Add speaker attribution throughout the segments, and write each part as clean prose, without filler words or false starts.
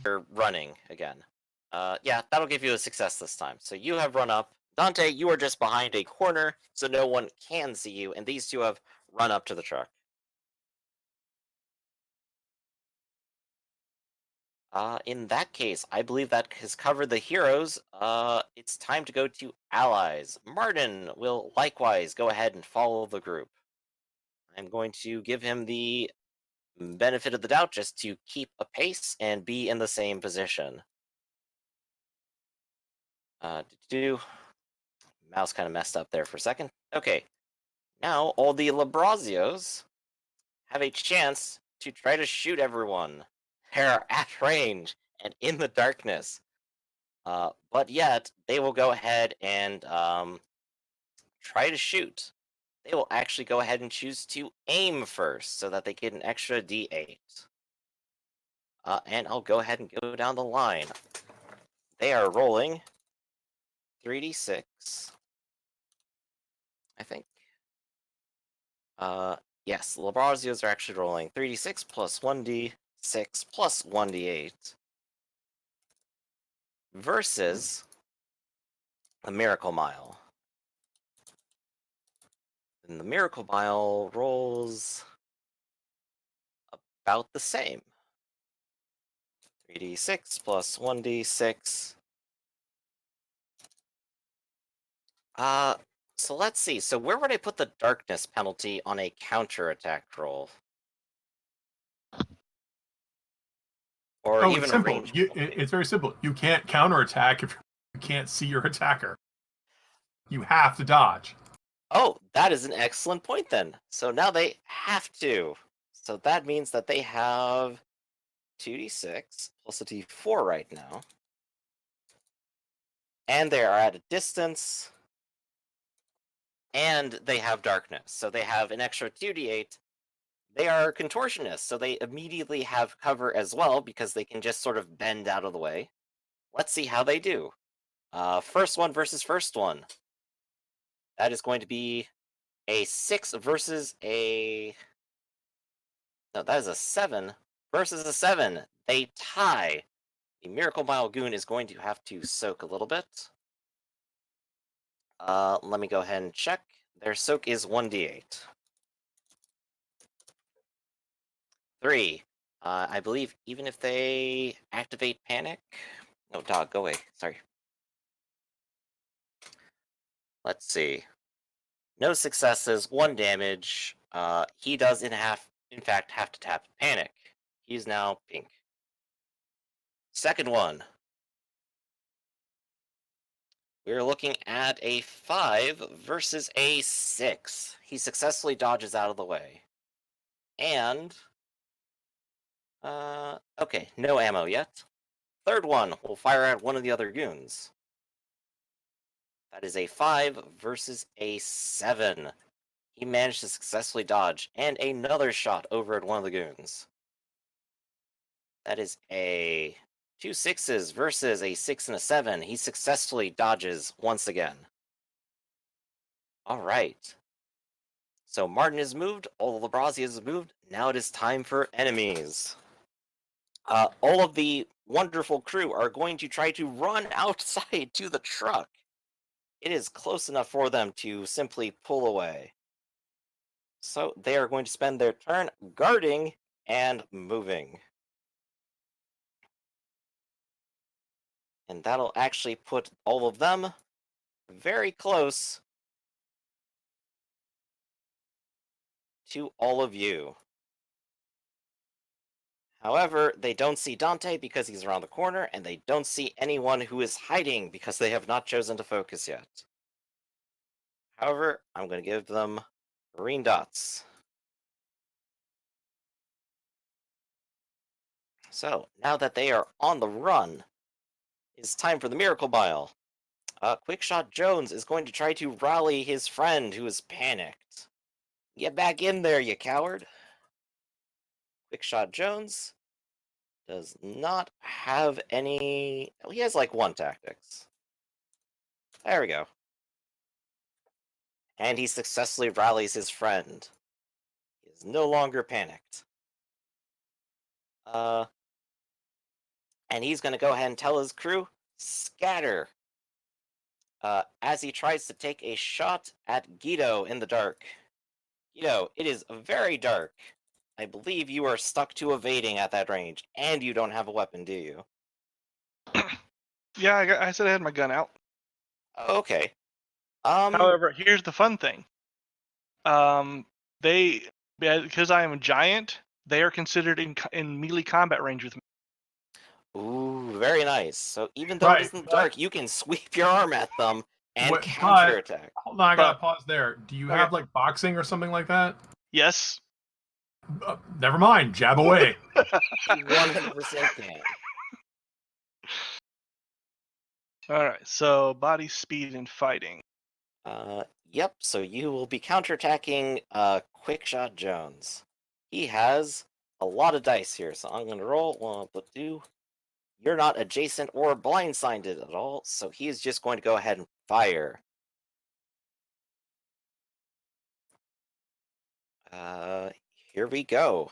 Speaker 1: You're running again. Yeah, that'll give you a success this time. So you have run up. Dante, you are just behind a corner, so no one can see you, and these two have run up to the truck. In that case, I believe that has covered the heroes. It's time to go to allies. Martin will likewise go ahead and follow the group. I'm going to give him the benefit of the doubt just to keep a pace and be in the same position. Do mouse kind of messed up there for a second. Okay, now all the Labrazios have a chance to try to shoot everyone. They're at range and in the darkness. But yet, they will go ahead and try to shoot. They will actually go ahead and choose to aim first so that they get an extra d8. And I'll go ahead and go down the line. They are rolling 3d6, I think. Yes, the Labrazios are actually rolling 3d6 plus 1d6 plus 1d8 versus the Miracle Mile. And the Miracle Mile rolls about the same. 3d6 plus 1d6. Uh, so let's see. So where would I put the darkness penalty on a counterattack roll? Or
Speaker 2: Oh, it's
Speaker 1: even a
Speaker 2: simple.
Speaker 1: range penalty?
Speaker 2: It's very simple. You can't counterattack if you can't see your attacker. You have to dodge.
Speaker 1: Oh, that is an excellent point then. So now they have to. So that means that they have 2d6 plus a d4 right now. And they are at a distance. And they have darkness. So they have an extra 2d8. They are contortionists, so they immediately have cover as well because they can just sort of bend out of the way. Let's see how they do. First one versus first one. That is going to be a 6 versus a... No, that is a 7 versus a 7. They tie. The Miracle Mile Goon is going to have to soak a little bit. Let me go ahead and check. Their soak is 1d8. 3. I believe even if they activate Panic... No, dog, go away. Sorry. Let's see. No successes, 1 damage. He does in fact have to tap Panic. He's now pink. Second one. We're looking at a 5 versus a 6. He successfully dodges out of the way. And... okay, no ammo yet. Third one will fire at one of the other goons. That is a 5 versus a 7. He managed to successfully dodge, and another shot over at one of the goons. That is a 2 6s versus a 6 and a 7. He successfully dodges once again. All right. So Martin is moved, all the Labrazzi is moved. Now it is time for enemies. All of the wonderful crew are going to try to run outside to the truck. It is close enough for them to simply pull away. So they are going to spend their turn guarding and moving. And that'll actually put all of them very close to all of you. However, they don't see Dante because he's around the corner, and they don't see anyone who is hiding because they have not chosen to focus yet. However, I'm going to give them green dots. So, now that they are on the run, it's time for the Miracle Mile. Quickshot Jones is going to try to rally his friend who is panicked. Get back in there, you coward! Quickshot Jones does not have any... Well, he has like 1 tactics. There we go. And he successfully rallies his friend. He is no longer panicked. and he's going to go ahead and tell his crew, scatter, as he tries to take a shot at Guido in the dark. Guido, it is very dark. I believe you are stuck to evading at that range, and you don't have a weapon, do you?
Speaker 3: Yeah, I said I had my gun out.
Speaker 1: Okay.
Speaker 3: However, here's the fun thing. Because I am a giant, they are considered in melee combat range with me.
Speaker 1: Ooh, very nice. So even though it
Speaker 2: Right,
Speaker 1: isn't
Speaker 2: but-
Speaker 1: dark, you can sweep your arm at them and
Speaker 2: But
Speaker 1: counterattack.
Speaker 2: hold on, I gotta pause there. Do you
Speaker 3: Okay.
Speaker 2: have like boxing or something like that?
Speaker 3: Yes.
Speaker 2: Never mind. Jab away.
Speaker 1: You 100% can.
Speaker 3: All right. So body speed and fighting.
Speaker 1: Yep. So you will be counterattacking Quickshot Jones. He has a lot of dice here, so I'm gonna roll 1, 2. You're not adjacent or blindsided at all, so he is just going to go ahead and fire. Here we go.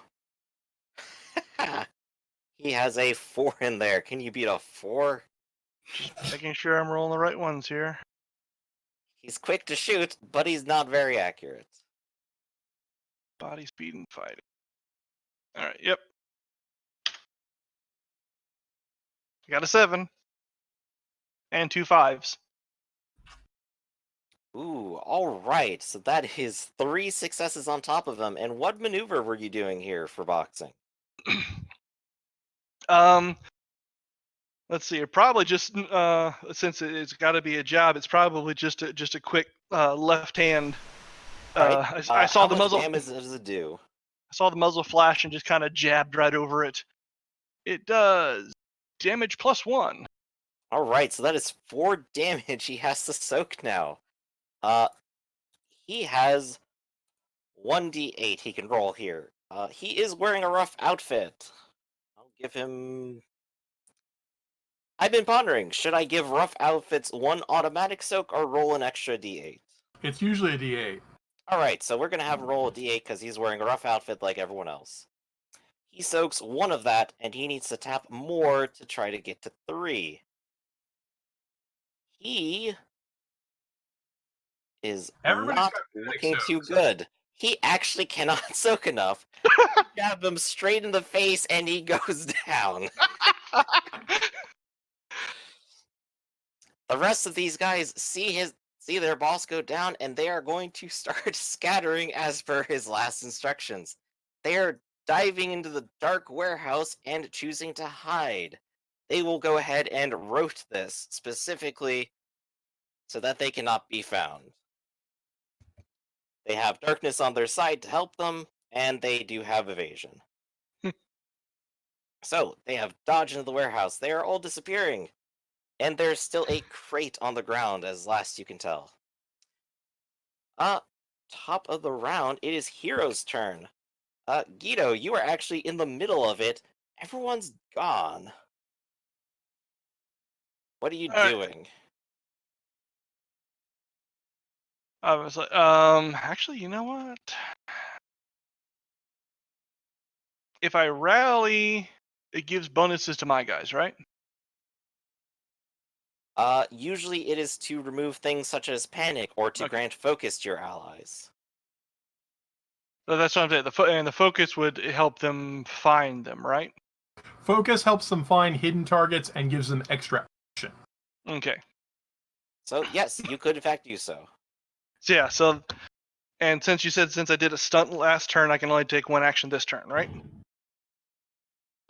Speaker 1: He has a 4 in there. Can you beat a 4?
Speaker 3: Making sure I'm rolling the right ones here.
Speaker 1: He's quick to shoot, but he's not very accurate.
Speaker 3: Body speed and fighting. All right. Yep. I got a 7 and 2 5s.
Speaker 1: Ooh, all right. So that is 3 successes on top of him. And what maneuver were you doing here for boxing?
Speaker 3: Let's see. Probably just since it's got to be a job, it's probably just a quick left hand.
Speaker 1: All right.
Speaker 3: I saw
Speaker 1: how
Speaker 3: the
Speaker 1: much
Speaker 3: muzzle.
Speaker 1: damage does it do?
Speaker 3: I saw the muzzle flash and just kind of jabbed right over it. It does damage +1.
Speaker 1: All right. So that is 4 damage he has to soak now. He has 1d8 he can roll here. He is wearing a rough outfit. I'll give him. I've been pondering, should I give rough outfits 1 automatic soak or roll an extra d8?
Speaker 2: It's usually a D8.
Speaker 1: Alright, so we're gonna have him roll a d8 because he's wearing a rough outfit like everyone else. He soaks 1 of that, and he needs to tap more to try to get to 3. He is
Speaker 2: Everybody's
Speaker 1: not
Speaker 2: got panic
Speaker 1: looking too
Speaker 2: soaks.
Speaker 1: good. He actually cannot soak enough. Jab him straight in the face, and he goes down. The rest of these guys see their boss go down, and they are going to start scattering as per his last instructions. They are diving into the dark warehouse and choosing to hide. They will go ahead and roast this specifically so that they cannot be found. They have darkness on their side to help them, and they do have evasion. So they have dodged into the warehouse. They are all disappearing. And there's still a crate on the ground, as last you can tell. Top of the round, it is Hero's turn. Guido, you are actually in the middle of it. Everyone's gone. What are you
Speaker 3: All right.
Speaker 1: doing?
Speaker 3: I was like, actually, you know what? If I rally, it gives bonuses to my guys, right?
Speaker 1: Usually it is to remove things such as panic or to
Speaker 3: Okay.
Speaker 1: grant focus to your allies.
Speaker 3: So that's what I'm saying. And the focus would help them find them, right?
Speaker 2: Focus helps them find hidden targets and gives them extra action.
Speaker 3: Okay.
Speaker 1: So yes, you could in fact do so.
Speaker 3: So yeah. So, and since I did a stunt last turn, I can only take 1 action this turn, right?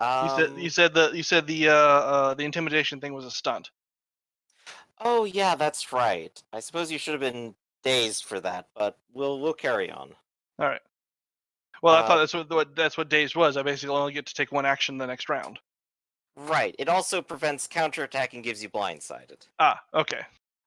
Speaker 3: You said the intimidation thing was a stunt.
Speaker 1: Oh yeah, that's right. I suppose you should have been dazed for that, but we'll carry on.
Speaker 3: All right. Well, I thought that's what daze was. I basically only get to take 1 action the next round.
Speaker 1: Right. It also prevents counterattack and gives you blindsided.
Speaker 3: Ah, okay.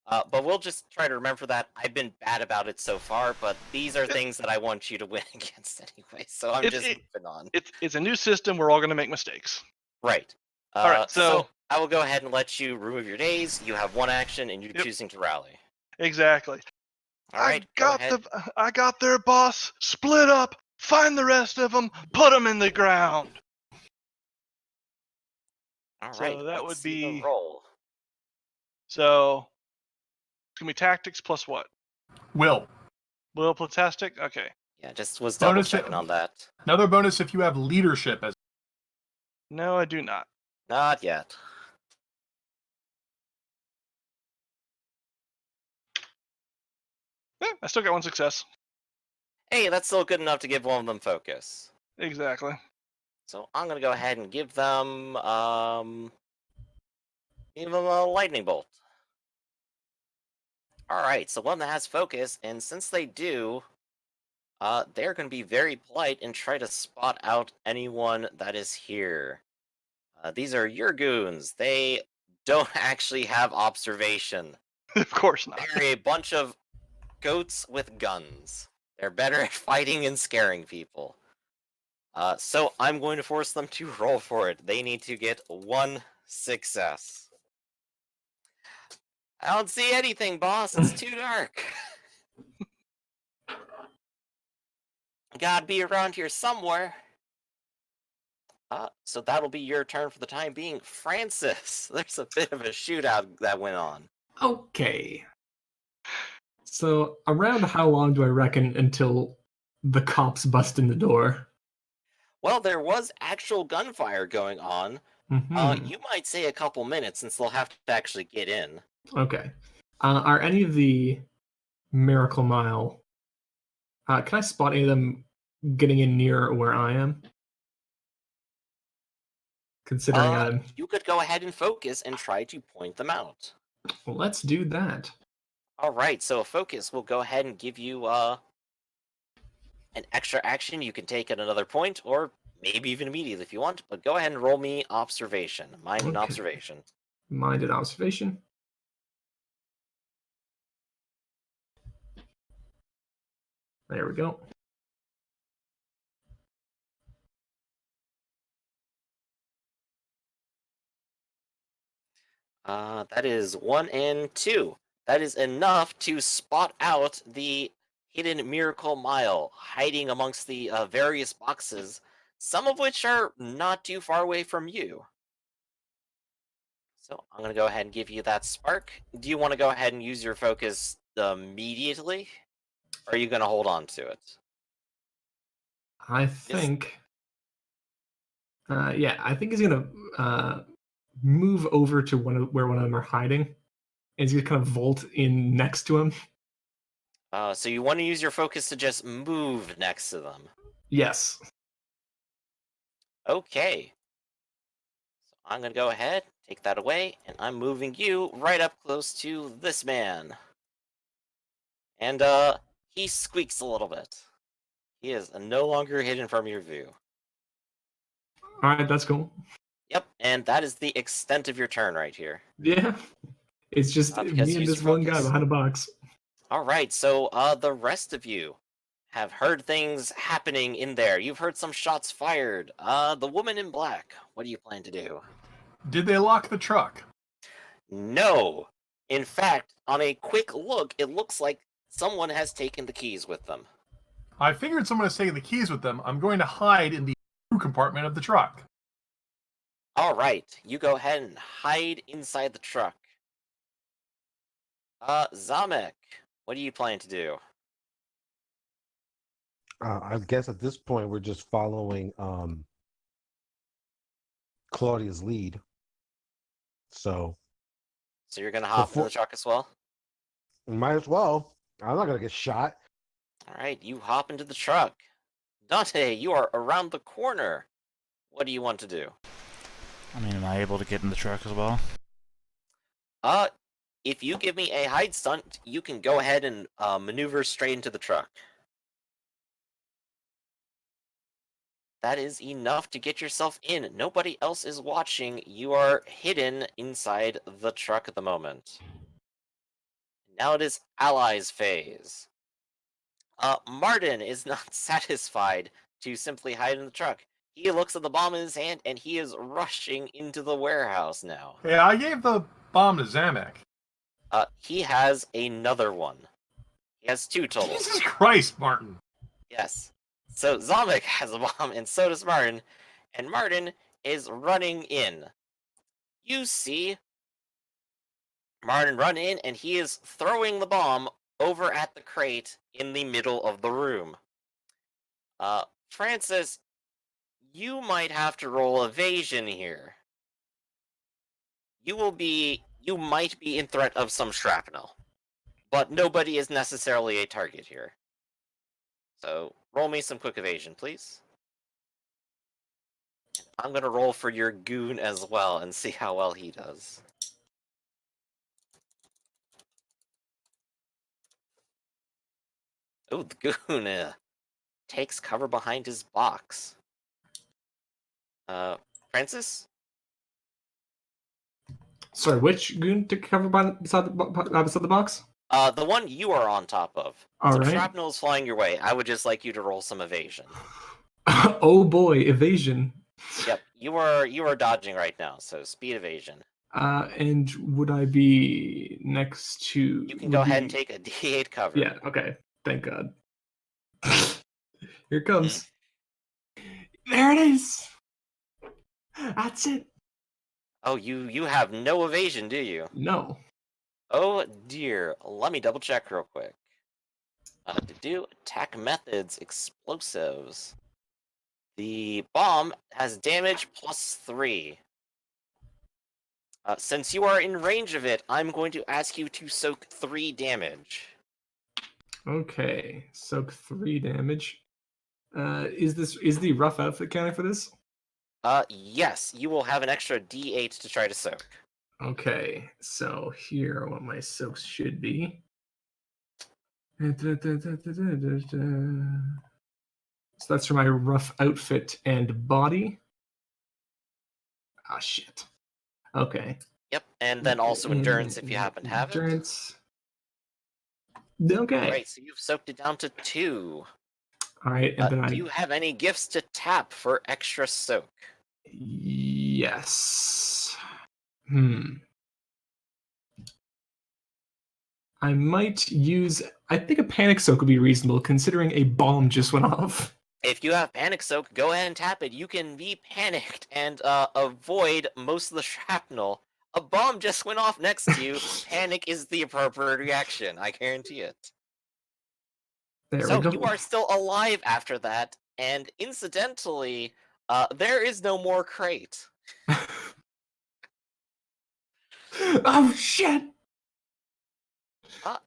Speaker 1: But we'll just try to remember that. I've been bad about it so far, but these are things that I want you to win against anyway, so I'm just moving on.
Speaker 3: It's a new system. We're all going to make mistakes.
Speaker 1: Right.
Speaker 3: All right, so
Speaker 1: I will go ahead and let you remove your daze. You have 1 action, and you're
Speaker 3: Yep.
Speaker 1: choosing to rally.
Speaker 3: Exactly.
Speaker 1: All right,
Speaker 3: I got their boss. Split up. Find the rest of them. Put them in the ground.
Speaker 1: All
Speaker 3: So
Speaker 1: right,
Speaker 3: that
Speaker 1: let's
Speaker 3: would
Speaker 1: see the
Speaker 3: be
Speaker 1: roll.
Speaker 3: so. It's gonna be tactics plus what?
Speaker 2: Will.
Speaker 3: Will Platastic? Okay.
Speaker 1: Yeah, just was double
Speaker 2: Bonus.
Speaker 1: checking on that.
Speaker 2: Another bonus if you have leadership as.
Speaker 3: No, I do not.
Speaker 1: Not yet.
Speaker 3: I still got one success.
Speaker 1: Hey, that's still good enough to give one of them focus.
Speaker 3: Exactly.
Speaker 1: So I'm gonna go ahead and give them a lightning bolt. All right, so one that has focus, and since they do, they're gonna be very polite and try to spot out anyone that is here. These are your goons. They don't actually have observation.
Speaker 3: Of course not.
Speaker 1: They're a bunch of goats with guns. They're better at fighting and scaring people. So I'm going to force them to roll for it. They need to get one success. I don't see anything, boss. It's too dark. Gotta be around here somewhere. So that'll be your turn for the time being. Francis, there's a bit of a shootout that went on.
Speaker 4: Okay. So around how long do I reckon until the cops bust in the door?
Speaker 1: Well, there was actual gunfire going on.
Speaker 4: Mm-hmm.
Speaker 1: You might say a couple minutes since they'll have to actually get in.
Speaker 4: Okay. Are any of the Miracle Mile? Can I spot any of them getting in near where I am? Considering
Speaker 1: You could go ahead and focus and try to point them out.
Speaker 4: well, let's do that.
Speaker 1: All right, so a focus will go ahead and give you an extra action you can take at another point, or maybe even immediately if you want. But go ahead and roll me observation, mind and
Speaker 4: Okay.
Speaker 1: observation.
Speaker 4: Mind and observation. There we go.
Speaker 1: That is 1 and 2. That is enough to spot out the hidden Miracle Mile hiding amongst the various boxes, some of which are not too far away from you. So I'm going to go ahead and give you that spark. Do you want to go ahead and use your focus immediately? Or are you going to hold on to it?
Speaker 4: I think. Yeah, I think he's gonna move over to where one of them are hiding, and he's gonna kind of vault in next to him.
Speaker 1: So you want to use your focus to just move next to them.
Speaker 4: Yes.
Speaker 1: Okay. So I'm going to go ahead, take that away, and I'm moving you right up close to this man. And he squeaks a little bit. He is no longer hidden from your view.
Speaker 4: All right, that's cool.
Speaker 1: Yep, and that is the extent of your turn right here.
Speaker 4: Yeah, it's just
Speaker 1: Because
Speaker 4: me and
Speaker 1: use
Speaker 4: this
Speaker 1: your
Speaker 4: one guy
Speaker 1: focus.
Speaker 4: behind a box.
Speaker 1: All right, so the rest of you have heard things happening in there. You've heard some shots fired. The woman in black, what do you plan to do?
Speaker 2: Did they lock the truck?
Speaker 1: No. In fact, on a quick look, it looks like someone has taken the keys with them.
Speaker 2: I figured someone was taking the keys with them. I'm going to hide in the crew compartment of the truck.
Speaker 1: All right, you go ahead and hide inside the truck. Zamek, what do you plan to do?
Speaker 5: I guess at this point we're just following Claudia's lead. So
Speaker 1: you're gonna hop in
Speaker 5: Before-
Speaker 1: the truck as well?
Speaker 5: might as well. I'm not gonna get shot.
Speaker 1: All right, you hop into the truck. Dante, you are around the corner. What do you want to do?
Speaker 6: I mean, am I able to get in the truck as well?
Speaker 1: If you give me a hide stunt, you can go ahead and maneuver straight into the truck. That is enough to get yourself in. Nobody else is watching. You are hidden inside the truck at the moment. Now it is Allies phase. Martin is not satisfied to simply hide in the truck. He looks at the bomb in his hand and he is rushing into the warehouse now.
Speaker 2: Yeah, I gave the bomb to Zamek.
Speaker 1: He has another one. He has 2 total.
Speaker 2: Jesus Christ, Martin.
Speaker 1: Yes. So Zamek has a bomb and so does Martin. And Martin is running in. you see Martin run in, and he is throwing the bomb over at the crate in the middle of the room. Francis, you might have to roll evasion here. You might be in threat of some shrapnel, but nobody is necessarily a target here. So roll me some quick evasion, please. I'm gonna roll for your goon as well and see how well he does. Oh, the goon takes cover behind his box. Francis?
Speaker 4: Sorry, which goon took cover beside the box?
Speaker 1: The one you are on top of.
Speaker 4: All
Speaker 1: Some
Speaker 4: right.
Speaker 1: shrapnel is flying your way. I would just like you to roll some evasion.
Speaker 4: Oh boy, evasion.
Speaker 1: Yep, you are dodging right now, so speed evasion.
Speaker 4: And would I be next to?
Speaker 1: You can go ahead and take a D8 cover.
Speaker 4: Yeah. Okay. Thank God. Here it comes. There it is. That's it.
Speaker 1: Oh, you have no evasion, do you?
Speaker 4: No.
Speaker 1: Oh dear. Let me double check real quick. To do attack methods, explosives. The bomb has damage +3. Since you are in range of it, I'm going to ask you to soak 3 damage.
Speaker 4: Okay. Soak 3 damage. Is the rough outfit counting for this?
Speaker 1: Yes, you will have an extra D8 to try to soak.
Speaker 4: Okay. So here are what my soaks should be. So that's for my rough outfit and body. Ah, shit. Okay.
Speaker 1: Yep, and then also endurance if you happen to have it.
Speaker 4: Endurance. Okay.
Speaker 1: Alright, so you've soaked it down to 2.
Speaker 4: All right, and then
Speaker 1: Do you have any gifts to tap for extra soak?
Speaker 4: Yes. I might use. I think a panic soak would be reasonable, considering a bomb just went off.
Speaker 1: If you have panic soak, go ahead and tap it. You can be panicked and avoid most of the shrapnel. A bomb just went off next to you. Panic is the appropriate reaction. I guarantee it.
Speaker 4: There
Speaker 1: So
Speaker 4: we go.
Speaker 1: you are still alive after that, and incidentally, there is no more crate.
Speaker 4: Oh shit!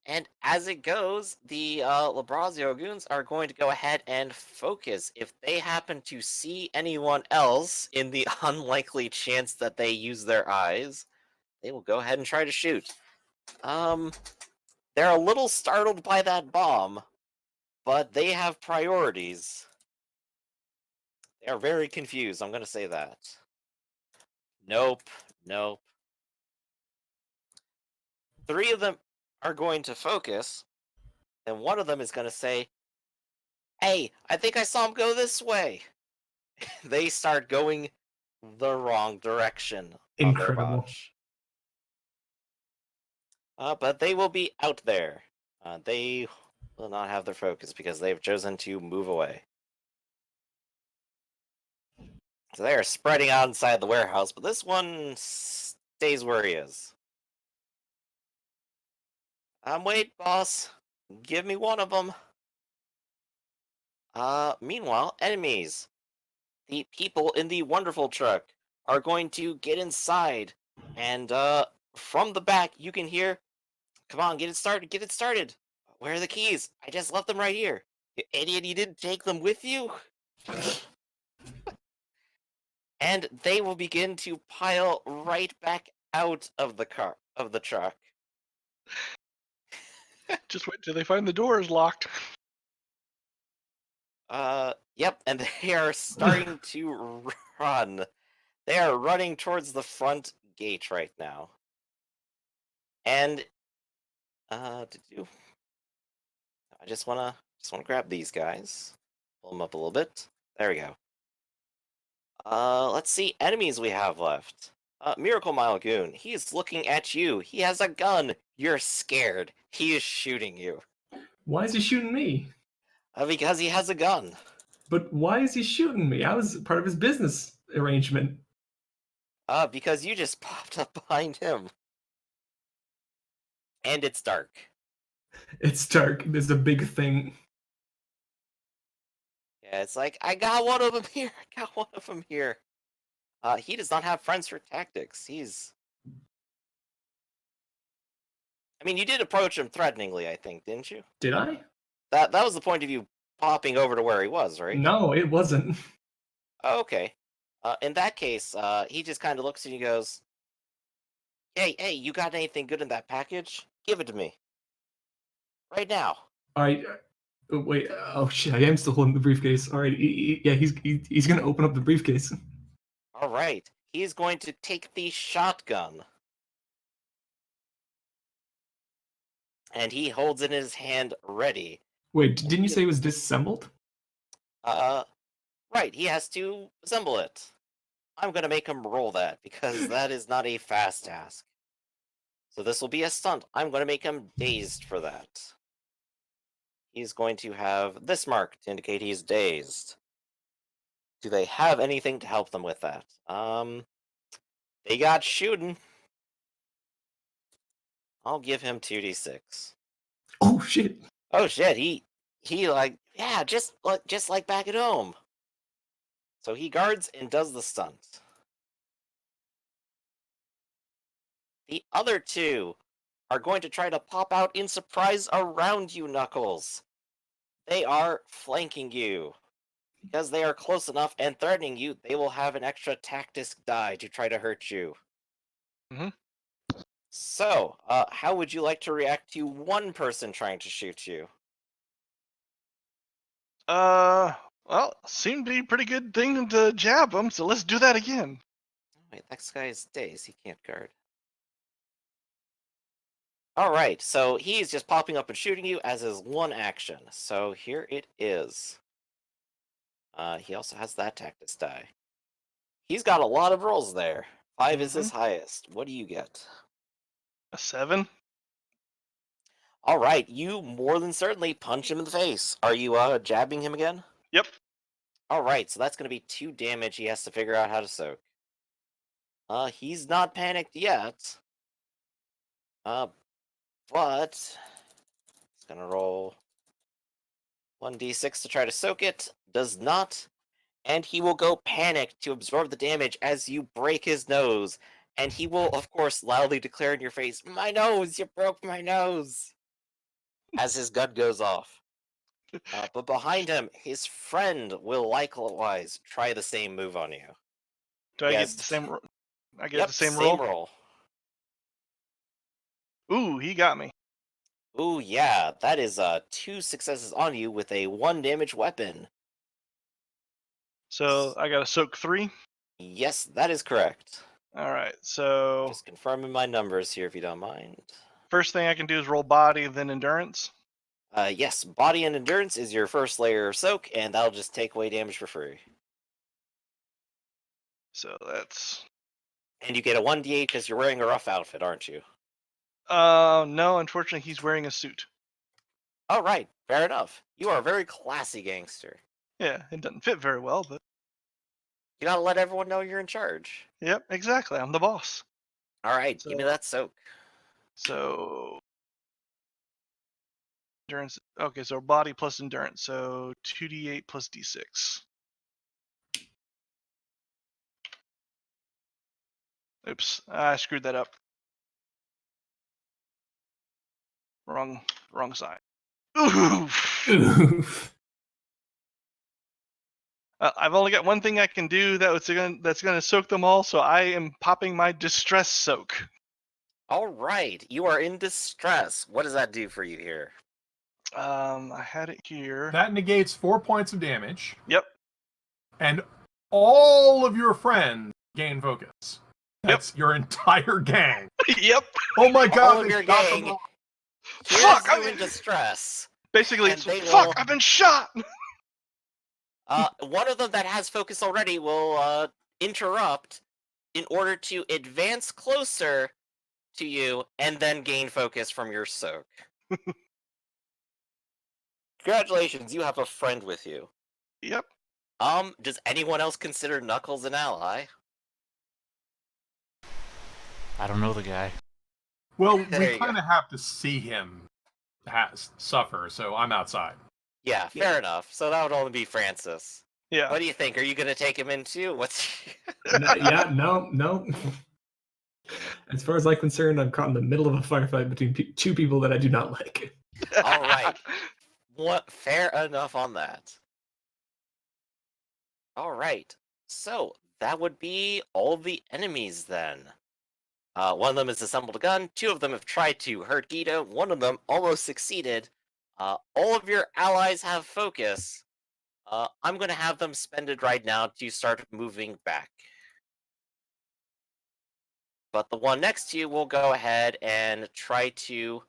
Speaker 1: And as it goes, the Labrazio goons are going to go ahead and focus. If they happen to see anyone else, in the unlikely chance that they use their eyes, they will go ahead and try to shoot. They're a little startled by that bomb, but they have priorities. They are very confused, I'm going to say that. Nope, nope. 3 of them are going to focus, and one of them is going to say, "Hey, I think I saw him go this way." They start going the wrong direction on their
Speaker 4: Incredible.
Speaker 1: watch. But they will be out there. They will not have their focus because they've chosen to move away. So they are spreading out inside the warehouse, but this one stays where he is. Wait, boss. Give me one of them. Meanwhile, enemies. The people in the wonderful truck are going to get inside, and from the back you can hear, "Come on, get it started, get it started. Where are the keys? I just left them right here. You idiot, you didn't take them with you?" And they will begin to pile right back out of the truck.
Speaker 3: Just wait till they find the door is locked.
Speaker 1: Yep, and they are starting to run. They are running towards the front gate right now. And I just wanna grab these guys. Pull them up a little bit. There we go. Let's see enemies we have left. Miracle Mile Goon. He is looking at you. He has a gun. You're scared. He is shooting you.
Speaker 4: Why is he shooting me?
Speaker 1: Because he has a gun.
Speaker 4: But why is he shooting me? I was part of his business arrangement.
Speaker 1: Because you just popped up behind him. And it's dark.
Speaker 4: It's dark. There's a big thing.
Speaker 1: Yeah, it's like, I got one of them here. I got one of them here. He does not have friends for tactics. I mean, you did approach him threateningly, I think, didn't you?
Speaker 4: Did I?
Speaker 1: That was the point of you popping over to where he was, right?
Speaker 4: No, it wasn't.
Speaker 1: Oh, okay. In that case, he just kind of looks at you and goes, hey, you got anything good in that package? Give it to me. Right now.
Speaker 4: Alright. Wait. Oh shit! I am still holding the briefcase. All right. Yeah, he's gonna open up the briefcase.
Speaker 1: All right. He's going to take the shotgun. And he holds it in his hand ready.
Speaker 4: Wait, didn't you say it was disassembled?
Speaker 1: Right. He has to assemble it. I'm going to make him roll that because that is not a fast task. So this will be a stunt. I'm going to make him dazed for that. He's going to have this mark to indicate he's dazed. Do they have anything to help them with that? They got shooting. I'll give him 2d6.
Speaker 4: Oh shit!
Speaker 1: Oh shit, he like, yeah, just like back at home. So he guards and does the stunt. The other two are going to try to pop out in surprise around you, Knuckles. They are flanking you. Because they are close enough and threatening you, they will have an extra tactics die to try to hurt you.
Speaker 3: Mhm.
Speaker 1: So, how would you like to react to one person trying to shoot you?
Speaker 3: Well, seemed to be a pretty good thing to jab him, so let's do that again.
Speaker 1: Wait, that guy is dazed. He can't guard. Alright, so he's just popping up and shooting you as his one action. So here it is. He also has that tactics die. He's got a lot of rolls there. 5 is his highest. What do you get?
Speaker 3: A 7.
Speaker 1: Alright, you more than certainly punch him in the face. Are you jabbing him again?
Speaker 3: Yep.
Speaker 1: Alright, so that's going to be 2 damage he has to figure out how to soak. He's not panicked yet. But he's going to roll 1d6 to try to soak it. Does not. And he will go panic to absorb the damage as you break his nose. And he will, of course, loudly declare in your face, "My nose! You broke my nose!" As his gun goes off. But behind him, his friend will likewise try the same move on you.
Speaker 3: Do I
Speaker 1: Yes.
Speaker 3: get the same? I get
Speaker 1: Yep,
Speaker 3: the same
Speaker 1: same
Speaker 3: roll.
Speaker 1: roll.
Speaker 3: Ooh, he got me.
Speaker 1: Ooh, yeah, that is 2 successes on you with a 1 damage weapon.
Speaker 3: So I got to soak 3.
Speaker 1: Yes, that is correct.
Speaker 3: All right. So
Speaker 1: Just confirming my numbers here if you don't mind.
Speaker 3: first thing I can do is roll body, then endurance.
Speaker 1: Yes, body and endurance is your first layer of soak, and that'll just take away damage for free.
Speaker 3: So that's.
Speaker 1: And you get a 1d8 because you're wearing a rough outfit, aren't you?
Speaker 3: No, unfortunately, he's wearing a suit.
Speaker 1: Oh, right, fair enough. You are a very classy gangster.
Speaker 3: Yeah, it doesn't fit very well, but
Speaker 1: You gotta let everyone know you're in charge.
Speaker 3: yep, exactly. I'm the boss.
Speaker 1: Alright, give me
Speaker 3: So-
Speaker 1: that soak.
Speaker 3: So endurance. Okay, so body plus endurance. So 2d8 plus d6. Oops, I screwed that up. Wrong side. Oof.
Speaker 4: Oof.
Speaker 3: I've only got one thing I can do that's gonna soak them all, so I am popping my distress soak.
Speaker 1: Alright, you are in distress. What does that do for you here?
Speaker 3: I had it here.
Speaker 2: That negates 4 points of damage,
Speaker 3: Yep.
Speaker 2: and all of your friends gain focus. That's your entire gang.
Speaker 3: Yep.
Speaker 2: Oh my god,
Speaker 1: All of
Speaker 2: they
Speaker 1: your
Speaker 2: shot them
Speaker 1: gang.
Speaker 2: all.
Speaker 1: Here's
Speaker 3: Fuck,
Speaker 1: you
Speaker 3: I'm
Speaker 1: in distress.
Speaker 3: Basically,
Speaker 1: And
Speaker 3: it's
Speaker 1: they
Speaker 3: fuck.
Speaker 1: will-
Speaker 3: I've been shot.
Speaker 1: One of them that has focus already will interrupt in order to advance closer to you and then gain focus from your soak. Congratulations, you have a friend with you.
Speaker 3: Yep.
Speaker 1: Does anyone else consider Knuckles an ally?
Speaker 6: I don't know the guy.
Speaker 2: Well,
Speaker 1: There
Speaker 2: we
Speaker 1: you go.
Speaker 2: kind of have to see him suffer, so I'm outside.
Speaker 1: Yeah, fair enough. So that would only be Francis.
Speaker 3: Yeah.
Speaker 1: What do you think? Are you gonna take him in too? What's
Speaker 4: Yeah, no. As far as I'm concerned, I'm caught in the middle of a firefight between two people that I do not like.
Speaker 1: all right? What? Fair enough on that. All right. So that would be all the enemies then. One of them has assembled a gun. Two of them have tried to hurt Guido. One of them almost succeeded. All of your allies have focus. I'm going to have them spend it right now to start moving back. But the one next to you will go ahead and try to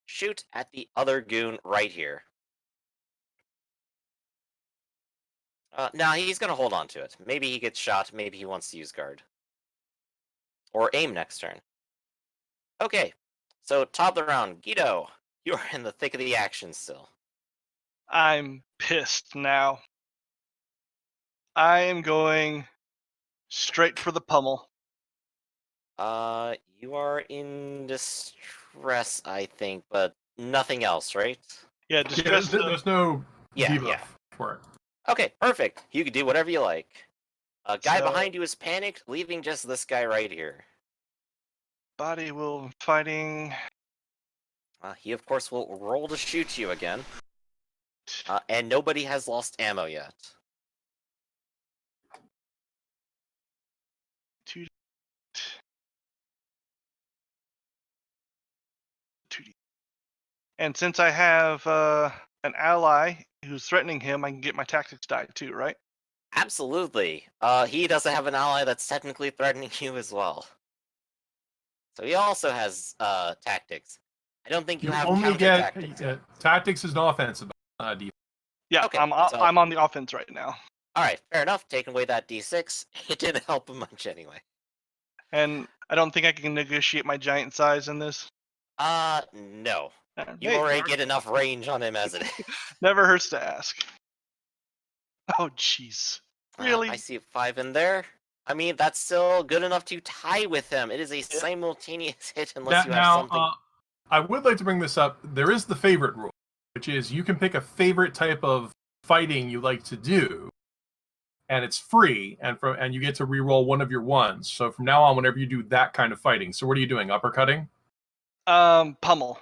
Speaker 1: shoot at the other goon right here. Now he's going to hold on to it. Maybe he gets shot. Maybe he wants to use guard. Or aim next turn. Okay, so top of the round. Guido, you are in the thick of the action still.
Speaker 3: I'm pissed now. I am going straight for the pummel.
Speaker 1: You are in distress, I think, but nothing else, right?
Speaker 3: Yeah,
Speaker 2: Yeah,
Speaker 3: distress.
Speaker 2: there's no
Speaker 1: Yeah,
Speaker 2: debuff
Speaker 1: yeah.
Speaker 2: for it.
Speaker 1: Okay, perfect. You can do whatever you like. A guy
Speaker 3: So-
Speaker 1: behind you is panicked, leaving just this guy right here.
Speaker 3: Body will fighting.
Speaker 1: He, of course, will roll to shoot you again. And nobody has lost ammo yet.
Speaker 3: Two. And since I have an ally who's threatening him, I can get my tactics die too, right?
Speaker 1: Absolutely. He doesn't have an ally that's technically threatening you as well. So he also has tactics. I don't think you
Speaker 2: You
Speaker 1: have
Speaker 2: only
Speaker 1: counter
Speaker 2: get
Speaker 1: tactics.
Speaker 2: tactics is an offensive defense.
Speaker 3: Yeah,
Speaker 1: Okay,
Speaker 3: I'm
Speaker 1: so-
Speaker 3: I'm on the offense right now,
Speaker 1: All right, fair enough. Taking away that d6, it didn't help him much anyway.
Speaker 3: and I don't think I can negotiate my giant size in this.
Speaker 1: No. You
Speaker 3: Hey,
Speaker 1: already
Speaker 3: never,
Speaker 1: get enough range on him as it is.
Speaker 3: never hurts to ask. Oh, jeez. Really?
Speaker 1: I see a 5 in there. I mean, that's still good enough to tie with him. It is a simultaneous hit unless you have
Speaker 2: Now,
Speaker 1: something.
Speaker 2: I would like to bring this up. There is the favorite rule, which is you can pick a favorite type of fighting you like to do, and it's free, and you get to reroll one of your ones. So from now on, whenever you do that kind of fighting, so what are you doing? Uppercutting?
Speaker 3: Pummel.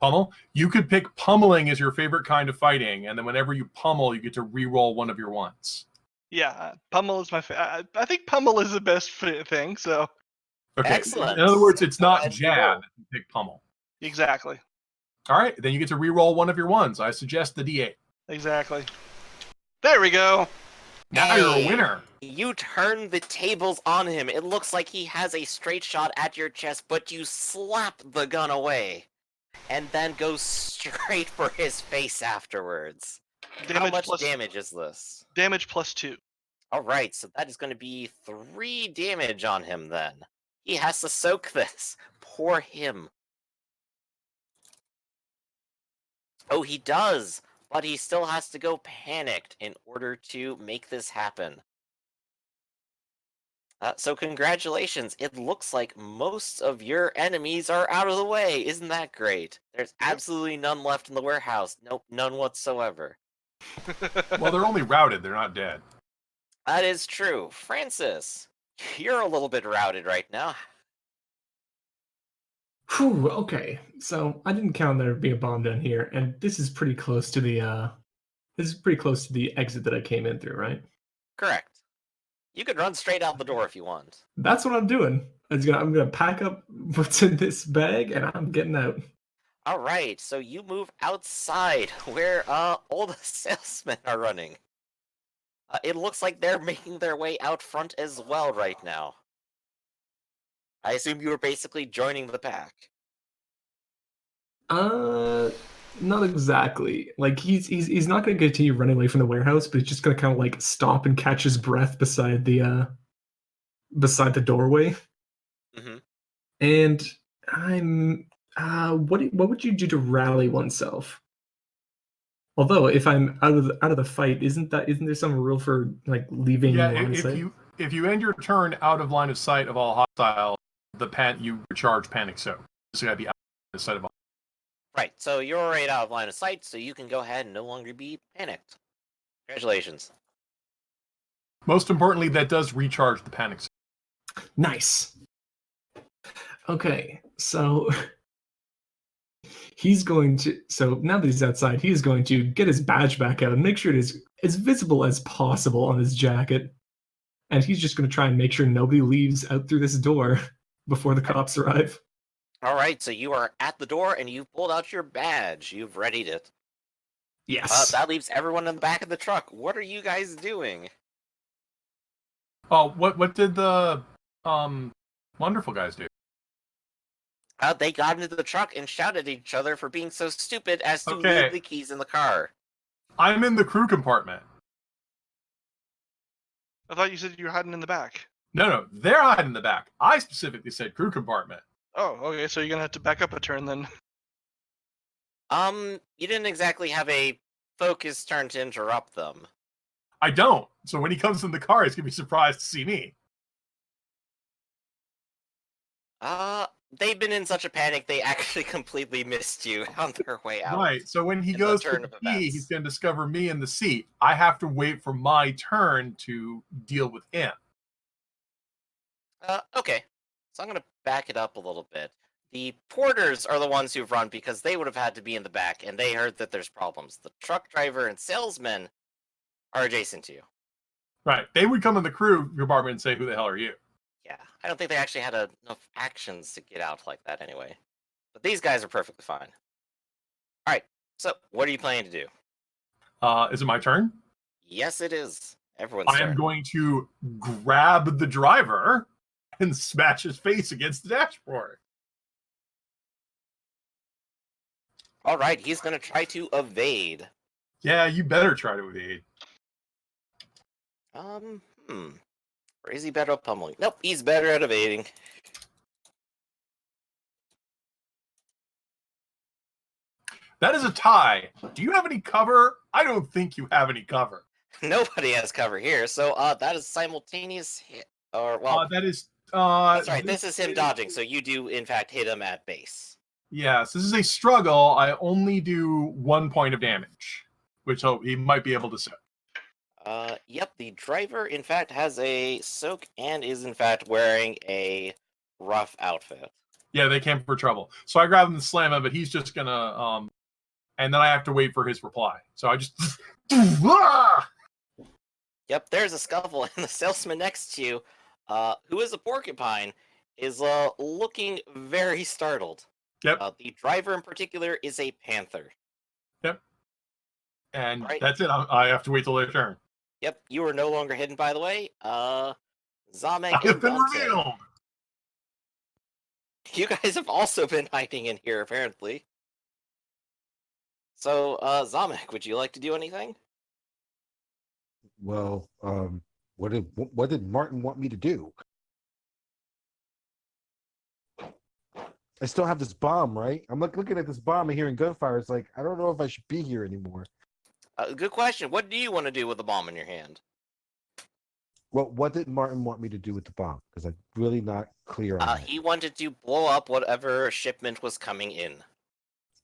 Speaker 2: Pummel? You could pick pummeling as your favorite kind of fighting, and then whenever you pummel, you get to reroll one of your ones.
Speaker 3: Yeah, pummel is my. I think pummel is the best thing. So
Speaker 2: Okay.
Speaker 1: Excellent.
Speaker 2: In other words, it's
Speaker 1: Go
Speaker 2: not
Speaker 1: ahead and
Speaker 2: jab.
Speaker 1: reroll.
Speaker 2: You pick pummel.
Speaker 3: exactly,
Speaker 2: All right, then you get to reroll one of your ones. I suggest the D8.
Speaker 3: exactly. There we go.
Speaker 2: Now you're a
Speaker 1: Hey,
Speaker 2: winner.
Speaker 1: You turn the tables on him. It looks like he has a straight shot at your chest, but you slap the gun away. And then go straight for his face afterwards. How
Speaker 3: Damage
Speaker 1: much
Speaker 3: plus
Speaker 1: damage is this?
Speaker 3: damage +2.
Speaker 1: Alright, so that is going to be 3 damage on him then. He has to soak this. Poor him. Oh, he does! But he still has to go panicked in order to make this happen. So congratulations, it looks like most of your enemies are out of the way. Isn't that great? There's absolutely none left in the warehouse. Nope, none whatsoever.
Speaker 2: Well, they're only routed. They're not dead.
Speaker 1: That is true. Francis, you're a little bit routed right now.
Speaker 4: Whew, okay. So I didn't count there being a bomb down here, and this is pretty close to the exit that I came in through, right?
Speaker 1: Correct. You could run straight out the door if you want.
Speaker 4: That's what I'm doing. I'm gonna pack up what's in this bag, and I'm getting out.
Speaker 1: Alright, so you move outside where all the salesmen are running. It looks like they're making their way out front as well right now. I assume you were basically joining the pack.
Speaker 4: Not exactly. Like he's not gonna continue running away from the warehouse, but he's just gonna kind of like stop and catch his breath beside the doorway.
Speaker 1: Mhm.
Speaker 4: And I'm what would you do to rally oneself? Although if I'm out of the fight, isn't there some rule for like leaving
Speaker 2: Yeah,
Speaker 4: line of sight?
Speaker 2: if you end your turn out of line of sight of all hostiles, you recharge panic soak. This got to be out of the sight of.
Speaker 1: Right, so you're right out of line of sight, so you can go ahead and no longer be panicked. Congratulations.
Speaker 2: Most importantly, that does recharge the panic soak.
Speaker 4: Nice. Okay, so he's going to. So now that he's outside, he's going to get his badge back out and make sure it is as visible as possible on his jacket. And he's just going to try and make sure nobody leaves out through this door before the cops arrive.
Speaker 1: All right, so you are at the door and you've pulled out your badge. You've readied it.
Speaker 4: Yes.
Speaker 1: That leaves everyone in the back of the truck. What are you guys doing?
Speaker 2: Oh, what did the wonderful guys do?
Speaker 1: They got into the truck and shouted at each other for being so stupid as to
Speaker 2: Okay.
Speaker 1: leave the keys in the car.
Speaker 2: I'm in the crew compartment.
Speaker 3: I thought you said you were hiding in the back.
Speaker 2: No, they're hiding in the back. I specifically said crew compartment.
Speaker 3: Oh, okay, so you're gonna have to back up a turn then.
Speaker 1: You didn't exactly have a focus turn to interrupt them.
Speaker 2: I don't. So when he comes in the car, he's gonna be surprised to see me.
Speaker 1: They've been in such a panic they actually completely missed you on their way out.
Speaker 2: Right. So when he
Speaker 1: in the
Speaker 2: goes to
Speaker 1: turn
Speaker 2: the
Speaker 1: of
Speaker 2: key,
Speaker 1: events.
Speaker 2: he's gonna discover me in the seat. I have to wait for my turn to deal with him.
Speaker 1: Okay. So I'm gonna back it up a little bit. The porters are the ones who've run because they would have had to be in the back, and they heard that there's problems. The truck driver and salesman are adjacent to you.
Speaker 2: Right. They would come in the crew compartment and say, "Who the hell are you?"
Speaker 1: Yeah, I don't think they actually had enough actions to get out like that anyway. But these guys are perfectly fine. All right, so what are you planning to do?
Speaker 2: Is it my turn?
Speaker 1: Yes, it is. Everyone's
Speaker 2: I am
Speaker 1: turn.
Speaker 2: going to grab the driver and smash his face against the dashboard.
Speaker 1: All right, he's going to try to evade.
Speaker 2: Yeah, you better try to evade.
Speaker 1: Or is he better at pummeling? Nope, he's better at evading.
Speaker 2: That is a tie. Do you have any cover? I don't think you have any cover.
Speaker 1: Nobody has cover here, so that is simultaneous hit. Or well,
Speaker 2: That is.
Speaker 1: that's right. This is him dodging, so you do in fact hit him at base.
Speaker 2: Yes, this is a struggle. I only do 1 point of damage, which he might be able to soak.
Speaker 1: Yep, the driver in fact has a soak and is in fact wearing a rough outfit.
Speaker 2: Yeah, they came for trouble. So I grab him and slam him, but he's just gonna and then I have to wait for his reply. So I just
Speaker 1: Yep, there's a scuffle, and the salesman next to you, who is a porcupine, is looking very startled.
Speaker 2: Yep.
Speaker 1: The driver in particular is a panther.
Speaker 2: And
Speaker 1: Right.
Speaker 2: that's it. I have to wait till their turn.
Speaker 1: Yep, you are no longer hidden, by the way. Zamek
Speaker 2: I've
Speaker 1: and
Speaker 2: been
Speaker 1: Dante.
Speaker 2: revealed.
Speaker 1: You guys have also been hiding in here, apparently. So, Zamek, would you like to do anything?
Speaker 5: Well, what did Martin want me to do? I still have this bomb, right? I'm looking at this bomb and hearing gunfire. It's like I don't know if I should be here anymore.
Speaker 1: Good question. What do you want to do with the bomb in your hand?
Speaker 5: Well, what did Martin want me to do with the bomb? Because I'm really not clear on that.
Speaker 1: He wanted to blow up whatever shipment was coming in.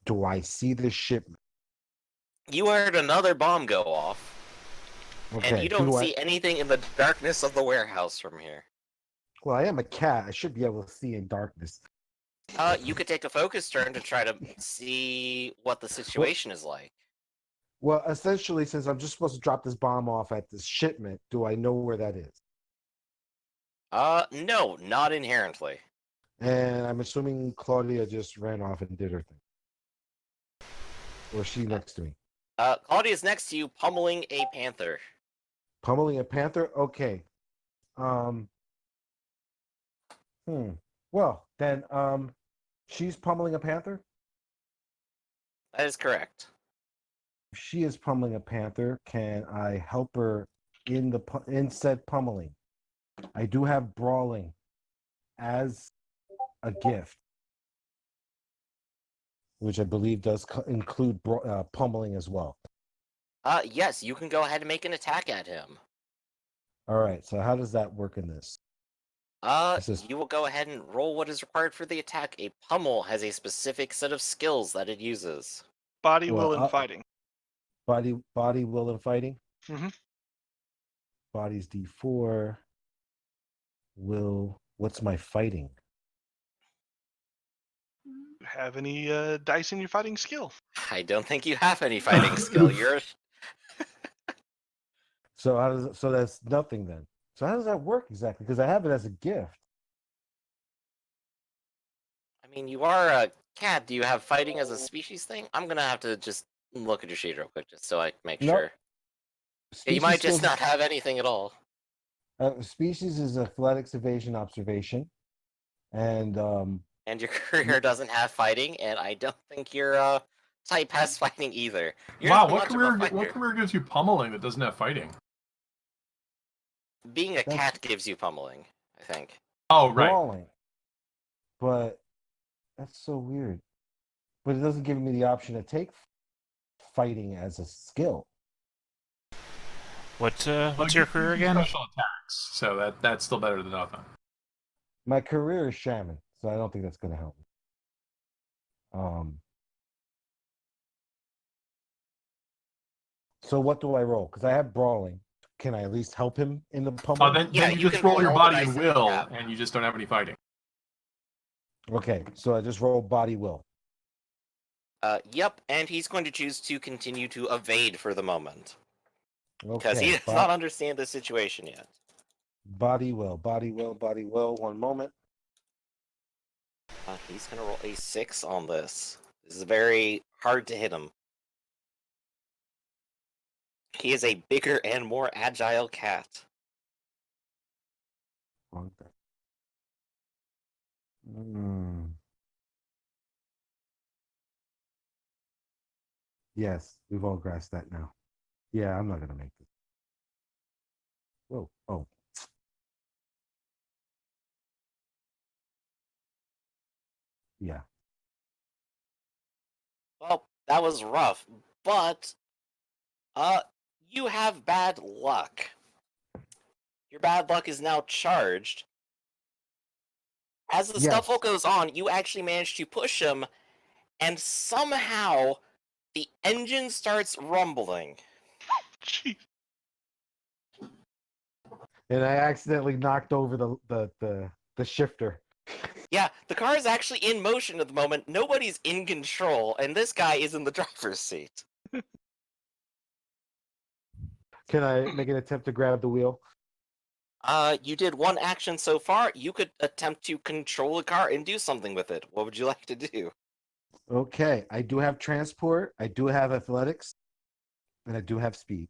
Speaker 5: Do I see this shipment?
Speaker 1: You heard another bomb go off,
Speaker 5: Okay.
Speaker 1: and you don't
Speaker 5: do
Speaker 1: see anything in the darkness of the warehouse from here.
Speaker 5: Well, I am a cat. I should be able to see in darkness.
Speaker 1: You could take a focus turn to try to see what the situation is like.
Speaker 5: Well, essentially, since I'm just supposed to drop this bomb off at this shipment, do I know where that is?
Speaker 1: No, not inherently.
Speaker 5: And I'm assuming Claudia just ran off and did her thing. Or is she next to me?
Speaker 1: Claudia's next to you, pummeling a panther.
Speaker 5: Pummeling a panther? Okay. Well, then, she's pummeling a panther?
Speaker 1: That is correct.
Speaker 5: If she is pummeling a panther, can I help her in said pummeling? I do have brawling as a gift, which I believe does include pummeling as well.
Speaker 1: Yes, you can go ahead and make an attack at him.
Speaker 5: All right, so how does that work in this? This is-
Speaker 1: You will go ahead and roll what is required for the attack. A pummel has a specific set of skills that it uses.
Speaker 3: Body,
Speaker 5: Well,
Speaker 3: will, and fighting.
Speaker 5: Body, will, and fighting.
Speaker 3: Mhm.
Speaker 5: Body's D4. Will. What's my fighting?
Speaker 3: Have any dice in your fighting skill?
Speaker 1: I don't think you have any fighting skill. You're
Speaker 5: So how does so that's nothing then. So how does that work exactly? Because I have it as a gift.
Speaker 1: I mean, you are a cat. Do you have fighting as a species thing? I'm gonna have to just look at your sheet real quick, just so I can make
Speaker 5: Nope.
Speaker 1: sure. Yeah, you
Speaker 5: Species
Speaker 1: might just
Speaker 5: skills-
Speaker 1: not have anything at all.
Speaker 5: Species is athletics, evasion, observation, and
Speaker 1: And your career doesn't have fighting, and I don't think your type has fighting either. You're
Speaker 2: Wow,
Speaker 1: not
Speaker 2: what
Speaker 1: much of a
Speaker 2: career?
Speaker 1: fighter.
Speaker 2: What career gives you pummeling that doesn't have fighting?
Speaker 1: Being a
Speaker 5: That's-
Speaker 1: cat gives you pummeling, I think.
Speaker 2: Oh, right.
Speaker 5: brawling. But that's so weird. But it doesn't give me the option to take fighting as a skill.
Speaker 6: What's
Speaker 2: Like,
Speaker 6: your
Speaker 2: you
Speaker 6: career
Speaker 2: do
Speaker 6: again?
Speaker 2: Special attacks, so that's still better than nothing.
Speaker 5: My career is shaman, so I don't think that's going to help me. So what do I roll? Because I have brawling. Can I at least help him in the pummel?
Speaker 2: Then
Speaker 1: Yeah,
Speaker 2: you
Speaker 1: you
Speaker 2: just
Speaker 1: can
Speaker 2: roll your
Speaker 1: roll all the
Speaker 2: body
Speaker 1: dice
Speaker 2: and
Speaker 1: that you
Speaker 2: will,
Speaker 1: have.
Speaker 2: and you just don't have any fighting.
Speaker 5: Okay, so I just roll body will.
Speaker 1: Yep, and he's going to choose to continue to evade for the moment. Because
Speaker 5: Okay,
Speaker 1: he does not understand the situation yet.
Speaker 5: body will, body will, body will. One moment.
Speaker 1: He's going to roll a 6 on this. This is very hard to hit him. He is a bigger and more agile cat.
Speaker 5: Wrong thing. Hmm. Yes, we've all grasped that now. Yeah, I'm not gonna make this. Whoa, oh. Yeah.
Speaker 1: Well, that was rough, but you have bad luck. Your bad luck is now charged. As the
Speaker 5: Yes.
Speaker 1: scuffle goes on, you actually manage to push him, and somehow the engine starts rumbling.
Speaker 3: Jeez.
Speaker 5: And I accidentally knocked over the shifter.
Speaker 1: Yeah, the car is actually in motion at the moment. Nobody's in control, and this guy is in the driver's seat.
Speaker 5: Can I make an attempt to grab the wheel?
Speaker 1: You did one action so far. You could attempt to control the car and do something with it. What would you like to do?
Speaker 5: Okay, I do have transport, I do have athletics, and I do have speed.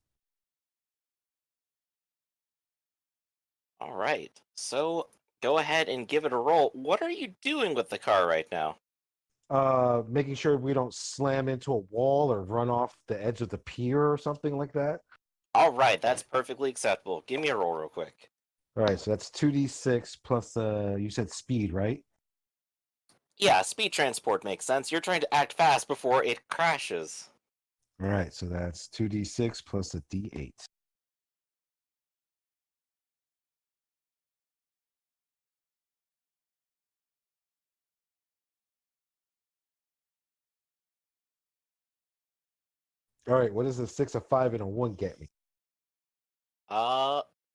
Speaker 1: All right, so go ahead and give it a roll. What are you doing with the car right now?
Speaker 5: Making sure we don't slam into a wall or run off the edge of the pier or something like that.
Speaker 1: All right, that's perfectly acceptable. Give me a roll real quick.
Speaker 5: All right, so that's 2d6 plus you said speed, right?
Speaker 1: Yeah, speed transport makes sense. You're trying to act fast before it crashes.
Speaker 5: All right, so that's 2d6 plus a d8. All right, what does a 6, a 5, and a 1 get me?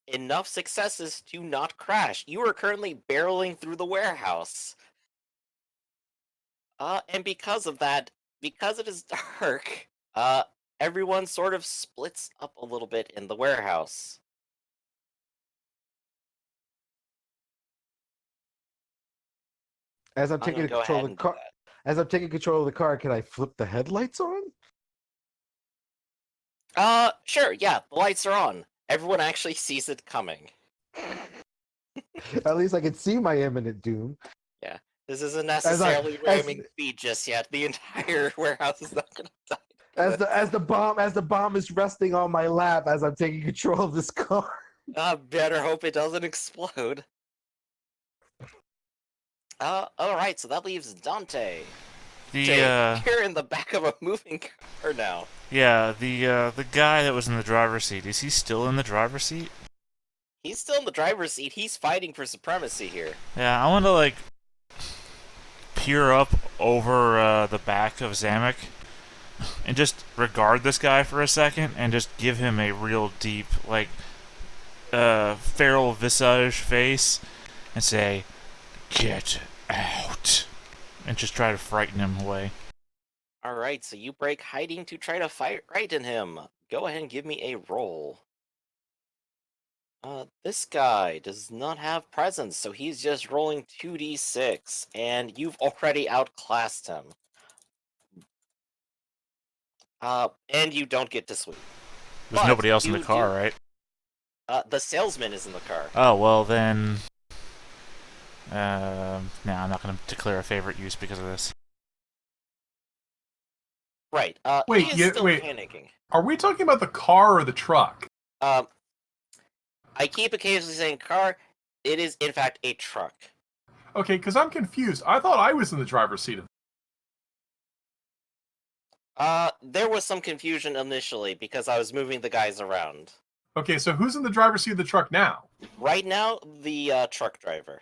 Speaker 1: Enough successes to not crash. You are currently barreling through the warehouse. And because of that, because it is dark, everyone sort of splits up a little bit in the warehouse.
Speaker 5: As I'm
Speaker 1: I'm
Speaker 5: taking
Speaker 1: gonna go
Speaker 5: control
Speaker 1: ahead
Speaker 5: of the
Speaker 1: and do
Speaker 5: car,
Speaker 1: that.
Speaker 5: as I'm taking control of the car, can I flip the headlights on?
Speaker 1: Sure, yeah, the lights are on. Everyone actually sees it coming.
Speaker 5: At least I can see my imminent doom.
Speaker 1: This isn't
Speaker 5: I-
Speaker 1: necessarily
Speaker 5: as-
Speaker 1: ramming speed just yet. The entire warehouse is not gonna die.
Speaker 5: As the bomb is resting on my lap as I'm taking control of this car.
Speaker 1: Better hope it doesn't explode. Alright, so that leaves Dante.
Speaker 6: The
Speaker 1: You're in the back of a moving car now.
Speaker 6: yeah, the guy that was in the driver's seat, is he still in the driver's seat?
Speaker 1: He's still in the driver's seat. He's fighting for supremacy here.
Speaker 6: Yeah, I want to like peer up over the back of Zamek and just regard this guy for a second and just give him a real deep, like, feral visage face and say, "Get out," and just try to frighten him away.
Speaker 1: Alright, so you break hiding to try to frighten him. Go ahead and give me a roll. This guy does not have presence, so he's just rolling 2d6, and you've already outclassed him. And you don't get to sweep.
Speaker 6: There's
Speaker 1: But
Speaker 6: nobody else in the
Speaker 1: you
Speaker 6: car,
Speaker 1: do-
Speaker 6: right?
Speaker 1: The salesman is in the car.
Speaker 6: Oh, well then... no, I'm not going to declare a favorite use because of this.
Speaker 1: Right,
Speaker 2: Wait,
Speaker 1: he is still
Speaker 2: wait.
Speaker 1: panicking.
Speaker 2: Are we talking about the car or the truck?
Speaker 1: I keep occasionally saying car. It is, in fact, a truck.
Speaker 2: Okay, because I'm confused. I thought I was in the driver's seat of.
Speaker 1: There was some confusion initially because I was moving the guys around.
Speaker 2: Okay, so who's in the driver's seat of the truck now?
Speaker 1: Right now, the truck driver.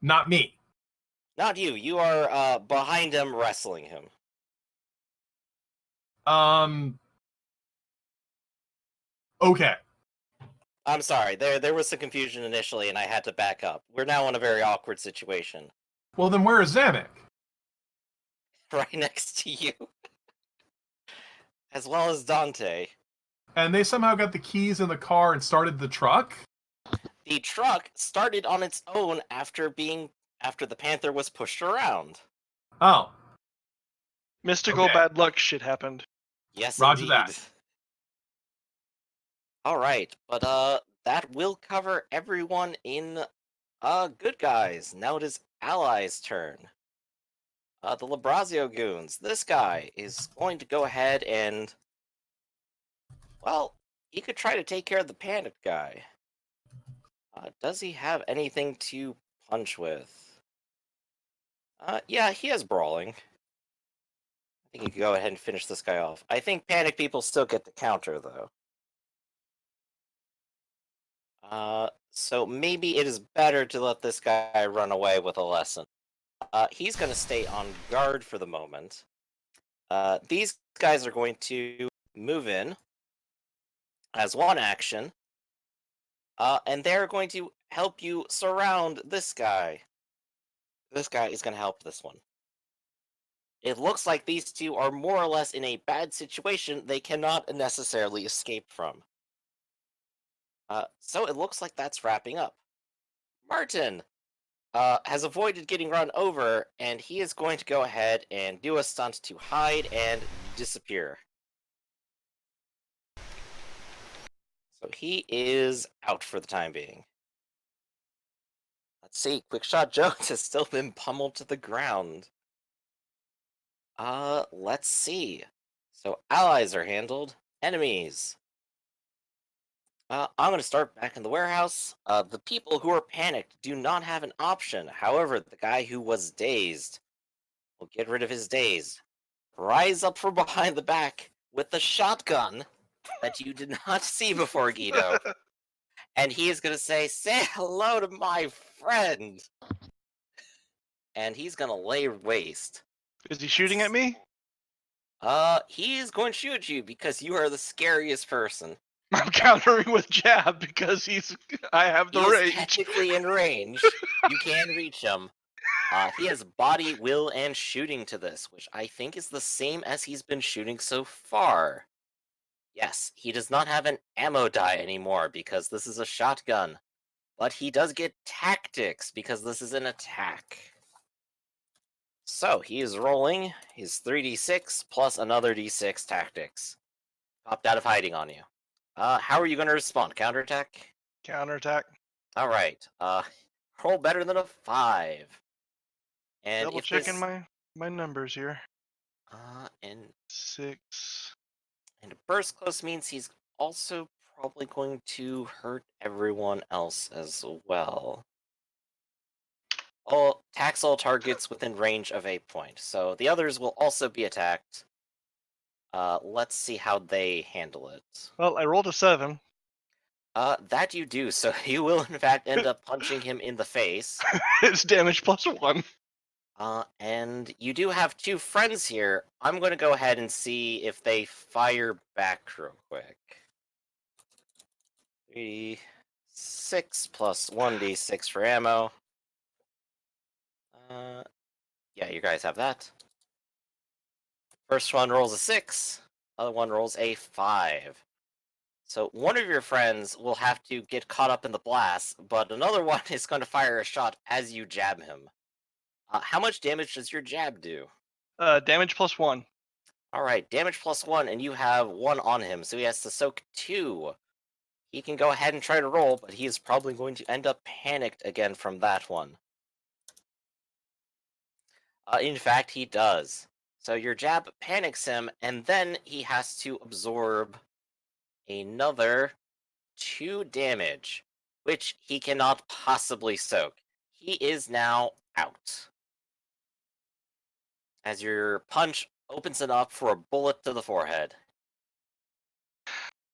Speaker 2: Not me.
Speaker 1: Not you. You are behind him, wrestling him.
Speaker 2: Okay.
Speaker 1: I'm sorry. There was some confusion initially, and I had to back up. We're now in a very awkward situation.
Speaker 2: Well, then where is Zamek?
Speaker 1: Right next to you. As well as Dante.
Speaker 2: And they somehow got the keys in the car and started the truck?
Speaker 1: The truck started on its own after the Panther was pushed around.
Speaker 2: Oh.
Speaker 3: Mystical
Speaker 2: Okay.
Speaker 3: bad luck shit happened.
Speaker 1: Yes,
Speaker 2: Roger
Speaker 1: indeed.
Speaker 2: that.
Speaker 1: All right, but that will cover everyone in good guys. Now it is allies' turn. The Labrazio goons. This guy is going to go ahead and, well, he could try to take care of the panic guy. Does he have anything to punch with? Yeah, he has brawling. I think he could go ahead and finish this guy off. I think panic people still get the counter, though. So maybe it is better to let this guy run away with a lesson. He's going to stay on guard for the moment. These guys are going to move in as one action. And they're going to help you surround this guy. This guy is going to help this one. It looks like these two are more or less in a bad situation they cannot necessarily escape from. So it looks like that's wrapping up. Martin has avoided getting run over, and he is going to go ahead and do a stunt to hide and disappear. So he is out for the time being. Let's see, Quickshot Jones has still been pummeled to the ground. Let's see. So allies are handled. Enemies. I'm going to start back in the warehouse. The people who are panicked do not have an option. However, the guy who was dazed will get rid of his daze. Rise up from behind the back with the shotgun that you did not see before, Guido. And he is going to say hello to my friend. And he's going to lay waste.
Speaker 3: Is he shooting at me?
Speaker 1: He is going to shoot you because you are the scariest person.
Speaker 3: I'm countering with jab because I have the
Speaker 1: He is
Speaker 3: range.
Speaker 1: technically in range. You can reach him. He has body, will, and shooting to this, which I think is the same as he's been shooting so far. Yes, he does not have an ammo die anymore because this is a shotgun. But he does get tactics because this is an attack. So he is rolling his 3d6 plus another d6 tactics. Popped out of hiding on you. How are you going to respond? Counterattack?
Speaker 3: Counterattack.
Speaker 1: All right. Roll better than a 5. And
Speaker 3: Double
Speaker 1: if
Speaker 3: checking
Speaker 1: this,
Speaker 3: my numbers here.
Speaker 1: and
Speaker 3: 6.
Speaker 1: a burst close means he's also probably going to hurt everyone else as well. Attacks all targets within range of a point. So the others will also be attacked. Let's see how they handle it.
Speaker 3: Well, I rolled a 7.
Speaker 1: That you do. So you will in fact end up punching him in the face.
Speaker 3: It's damage +1.
Speaker 1: And you do have two friends here. I'm going to go ahead and see if they fire back real quick. 3d6 plus 1d6 for ammo. Yeah, you guys have that. First one rolls a 6, other one rolls a 5. So one of your friends will have to get caught up in the blast, but another one is going to fire a shot as you jab him. How much damage does your jab do?
Speaker 3: Damage +1.
Speaker 1: Alright, damage +1, and you have 1 on him, so he has to soak 2. He can go ahead and try to roll, but he is probably going to end up panicked again from that one. In fact, he does. So your jab panics him, and then he has to absorb another 2 damage, which he cannot possibly soak. He is now out. As your punch opens it up for a bullet to the forehead.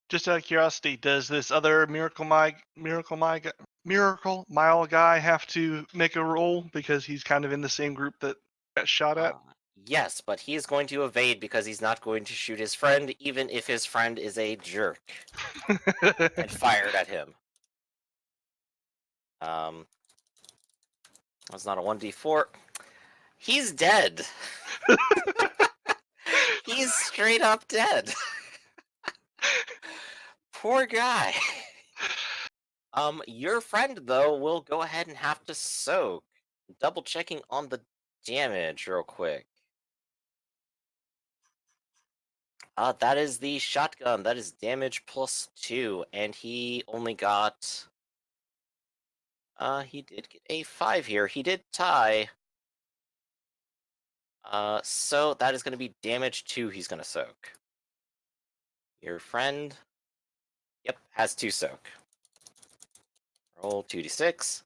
Speaker 3: Just out of curiosity, does this other Miracle Mile guy have to make a roll because he's kind of in the same group that got shot at?
Speaker 1: Yes, but he is going to evade because he's not going to shoot his friend, even if his friend is a jerk and fired at him. That's not a 1d4. He's dead. He's straight up dead. Poor guy. Your friend, though, will go ahead and have to soak. Double checking on the damage real quick. That is the shotgun. That is damage +2, and he only got... he did get a 5 here. He did tie. So that is going to be damage 2 he's going to soak. Your friend... Yep, has 2 soak. Roll 2d6.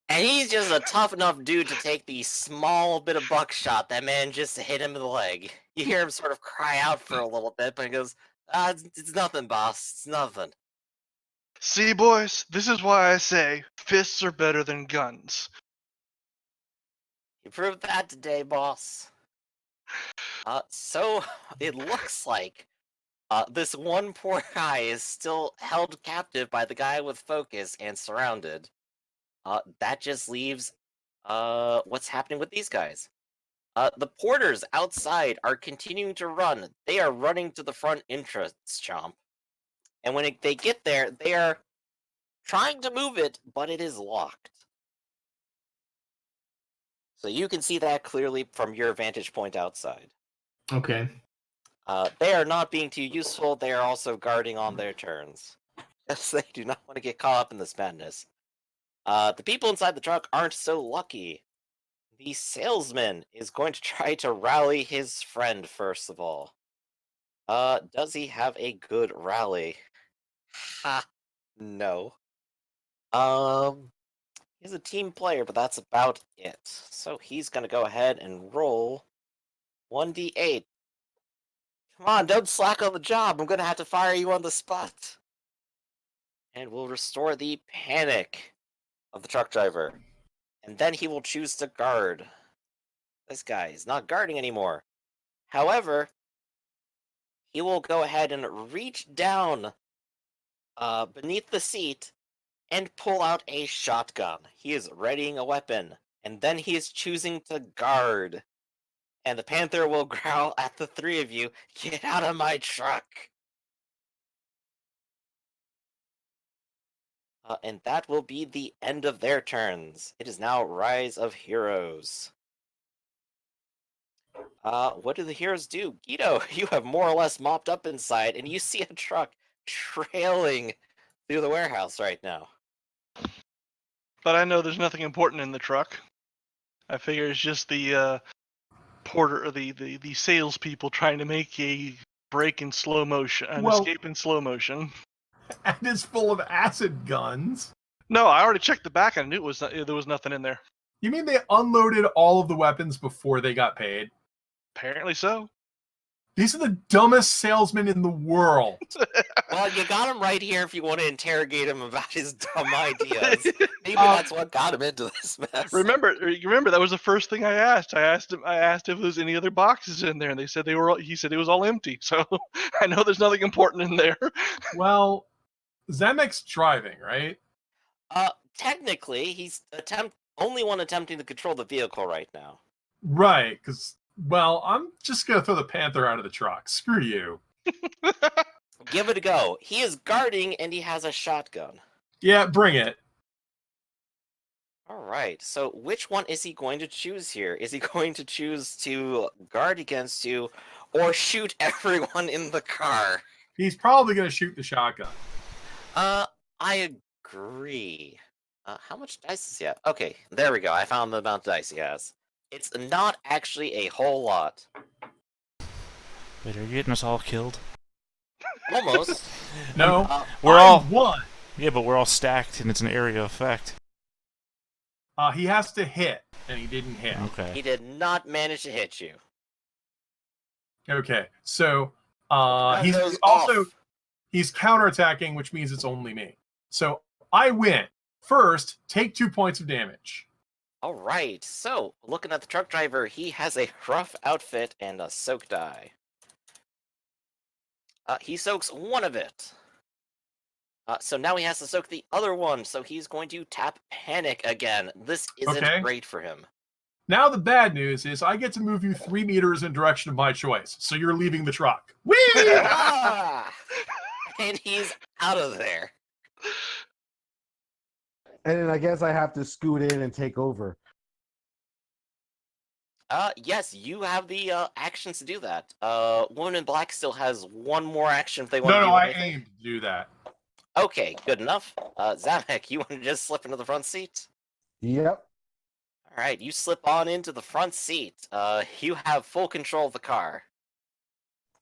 Speaker 1: And he's just a tough enough dude to take the small bit of buckshot that man just hit him in the leg. You hear him sort of cry out for a little bit, but he goes, it's nothing, boss. It's nothing.
Speaker 3: See, boys, this is why I say fists are better than guns.
Speaker 1: You proved that today, boss. So it looks like this one poor guy is still held captive by the guy with focus and surrounded. That just leaves what's happening with these guys. The porters outside are continuing to run. They are running to the front entrance, Chomp. And when they get there, they are trying to move it, but it is locked. So you can see that clearly from your vantage point outside.
Speaker 4: Okay.
Speaker 1: They are not being too useful. They are also guarding on their turns. Yes, they do not want to get caught up in this madness. The people inside the truck aren't so lucky. The salesman is going to try to rally his friend first of all. Does he have a good rally? Ha, no. He's a team player, but that's about it. So he's gonna go ahead and roll 1d8. Come on, don't slack on the job. I'm gonna have to fire you on the spot. And we'll restore the panic of the truck driver. And then he will choose to guard. This guy is not guarding anymore. However, he will go ahead and reach down beneath the seat and pull out a shotgun. He is readying a weapon, and then he is choosing to guard. And the Panther will growl at the three of you, "Get out of my truck!" And that will be the end of their turns. It is now Rise of Heroes. What do the heroes do? Guido, you have more or less mopped up inside, and you see a truck trailing through the warehouse right now.
Speaker 3: But I know there's nothing important in the truck. I figure it's just the porter, the salespeople trying to make a break in slow motion, an escape in slow motion.
Speaker 2: And it's full of acid guns.
Speaker 3: No, I already checked the back and I knew there was nothing in there.
Speaker 2: You mean they unloaded all of the weapons before they got paid?
Speaker 3: Apparently so.
Speaker 2: These are the dumbest salesmen in the world.
Speaker 1: Well, you got him right here if you want to interrogate him about his dumb ideas. Maybe that's what got him into this mess.
Speaker 3: Remember that was the first thing I asked. I asked if there was any other boxes in there, and they said he said it was all empty. So I know there's nothing important in there.
Speaker 2: Well, Zamek's driving, right?
Speaker 1: Technically, he's only one attempting to control the vehicle right now.
Speaker 2: Right, because, well, I'm just going to throw the Panther out of the truck. Screw you.
Speaker 1: Give it a go. He is guarding, and he has a shotgun.
Speaker 2: Yeah, bring it.
Speaker 1: All right, so which one is he going to choose here? Is he going to choose to guard against you or shoot everyone in the car?
Speaker 2: He's probably going to shoot the shotgun.
Speaker 1: I agree. How much dice does he have? Okay, there we go. I found the amount of dice he has. It's not actually a whole lot.
Speaker 6: Wait, are you getting us all killed?
Speaker 1: Almost.
Speaker 2: No,
Speaker 6: We're
Speaker 2: I
Speaker 6: all
Speaker 2: won.
Speaker 6: Yeah, but we're all stacked, and it's an area effect.
Speaker 2: He has to hit, and he didn't hit.
Speaker 1: He
Speaker 6: Okay.
Speaker 1: did not manage to hit you.
Speaker 2: Okay, so
Speaker 1: That
Speaker 2: he's
Speaker 1: goes
Speaker 2: also
Speaker 1: off.
Speaker 2: he's counterattacking, which means it's only me. So I win. First, take 2 points of damage.
Speaker 1: All right, so looking at the truck driver, he has a rough outfit and a soak die. He soaks one of it. So now he has to soak the other one, so he's going to tap panic again. This isn't
Speaker 2: Okay.
Speaker 1: great for him.
Speaker 2: Now the bad news is I get to move you 3 meters in direction of my choice, so you're leaving the truck. Whee!
Speaker 1: Ah! And he's out of there.
Speaker 5: And then I guess I have to scoot in and take over.
Speaker 1: Yes, you have the actions to do that. Woman in Black still has one more action if they want
Speaker 2: No,
Speaker 1: to do
Speaker 2: I
Speaker 1: anything.
Speaker 2: aim to do that.
Speaker 1: Okay, good enough. Zamek, you want to just slip into the front seat?
Speaker 5: Yep.
Speaker 1: All right, you slip on into the front seat. You have full control of the car.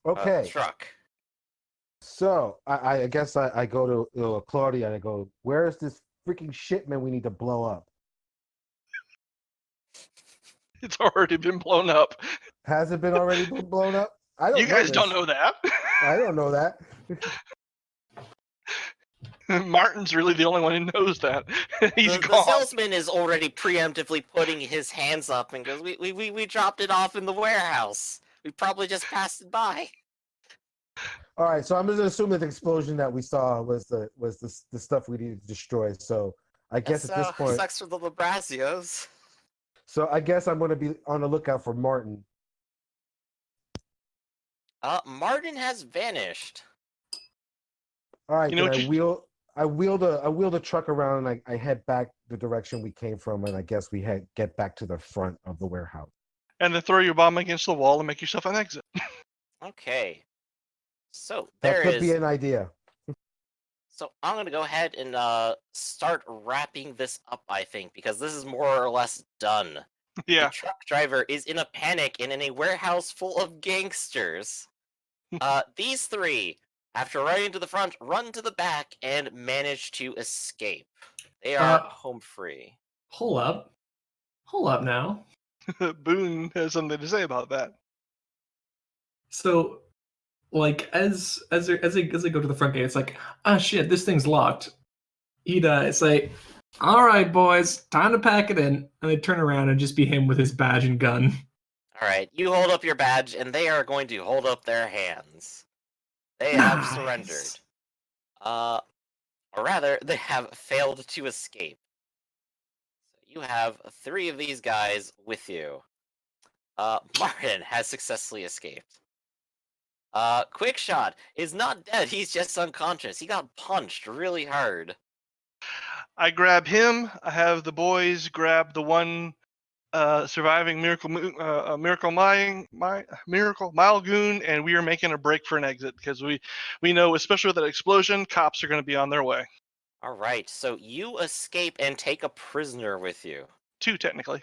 Speaker 5: Okay.
Speaker 1: Truck.
Speaker 5: So I guess I go to Claudia and I go, where is this freaking shipment we need to blow up?
Speaker 3: It's already been blown up.
Speaker 5: Has it been already been blown up? I don't
Speaker 3: You guys
Speaker 5: know
Speaker 3: don't
Speaker 5: this.
Speaker 3: know that.
Speaker 5: I don't know that.
Speaker 3: Martin's really the only one who knows that. He's
Speaker 1: The
Speaker 3: gone.
Speaker 1: salesman is already preemptively putting his hands up and goes, we dropped it off in the warehouse. We probably just passed it by.
Speaker 5: All right, so I'm going to assume that the explosion that we saw was the stuff we needed to destroy. So I guess at this point,
Speaker 1: Sucks for the Labrazios.
Speaker 5: so I guess I'm going to be on the lookout for Martin.
Speaker 1: Martin has vanished.
Speaker 5: All right,
Speaker 3: You know
Speaker 5: then
Speaker 3: what
Speaker 5: I wheel the truck around and I head back the direction we came from, and I guess we get back to the front of the warehouse.
Speaker 3: And then throw your bomb against the wall and make yourself an exit.
Speaker 1: Okay. So
Speaker 5: That
Speaker 1: there
Speaker 5: could
Speaker 1: is.
Speaker 5: be an idea.
Speaker 1: So I'm gonna go ahead and start wrapping this up, I think, because this is more or less done.
Speaker 3: Yeah.
Speaker 1: The truck driver is in a panic and in a warehouse full of gangsters. These three, after running to the front, run to the back and manage to escape. They are home free.
Speaker 4: Hold up now.
Speaker 3: Boone has something to say about that.
Speaker 4: So, like, as they go to the front gate, it's like, ah, shit, this thing's locked. He'd say, all right, boys, time to pack it in, and they turn around and just be him with his badge and gun.
Speaker 1: All right, you hold up your badge, and they are going to hold up their hands. They have
Speaker 4: Nice.
Speaker 1: surrendered. Or rather, they have failed to escape. So you have three of these guys with you. Martin has successfully escaped. Quickshot is not dead, he's just unconscious. He got punched really hard.
Speaker 3: I grab him. I have the boys grab the one surviving Miracle Mile Goon, and we are making a break for an exit because we know, especially with that explosion, cops are going to be on their way.
Speaker 1: All right, so you escape and take a prisoner with you.
Speaker 3: 2 technically.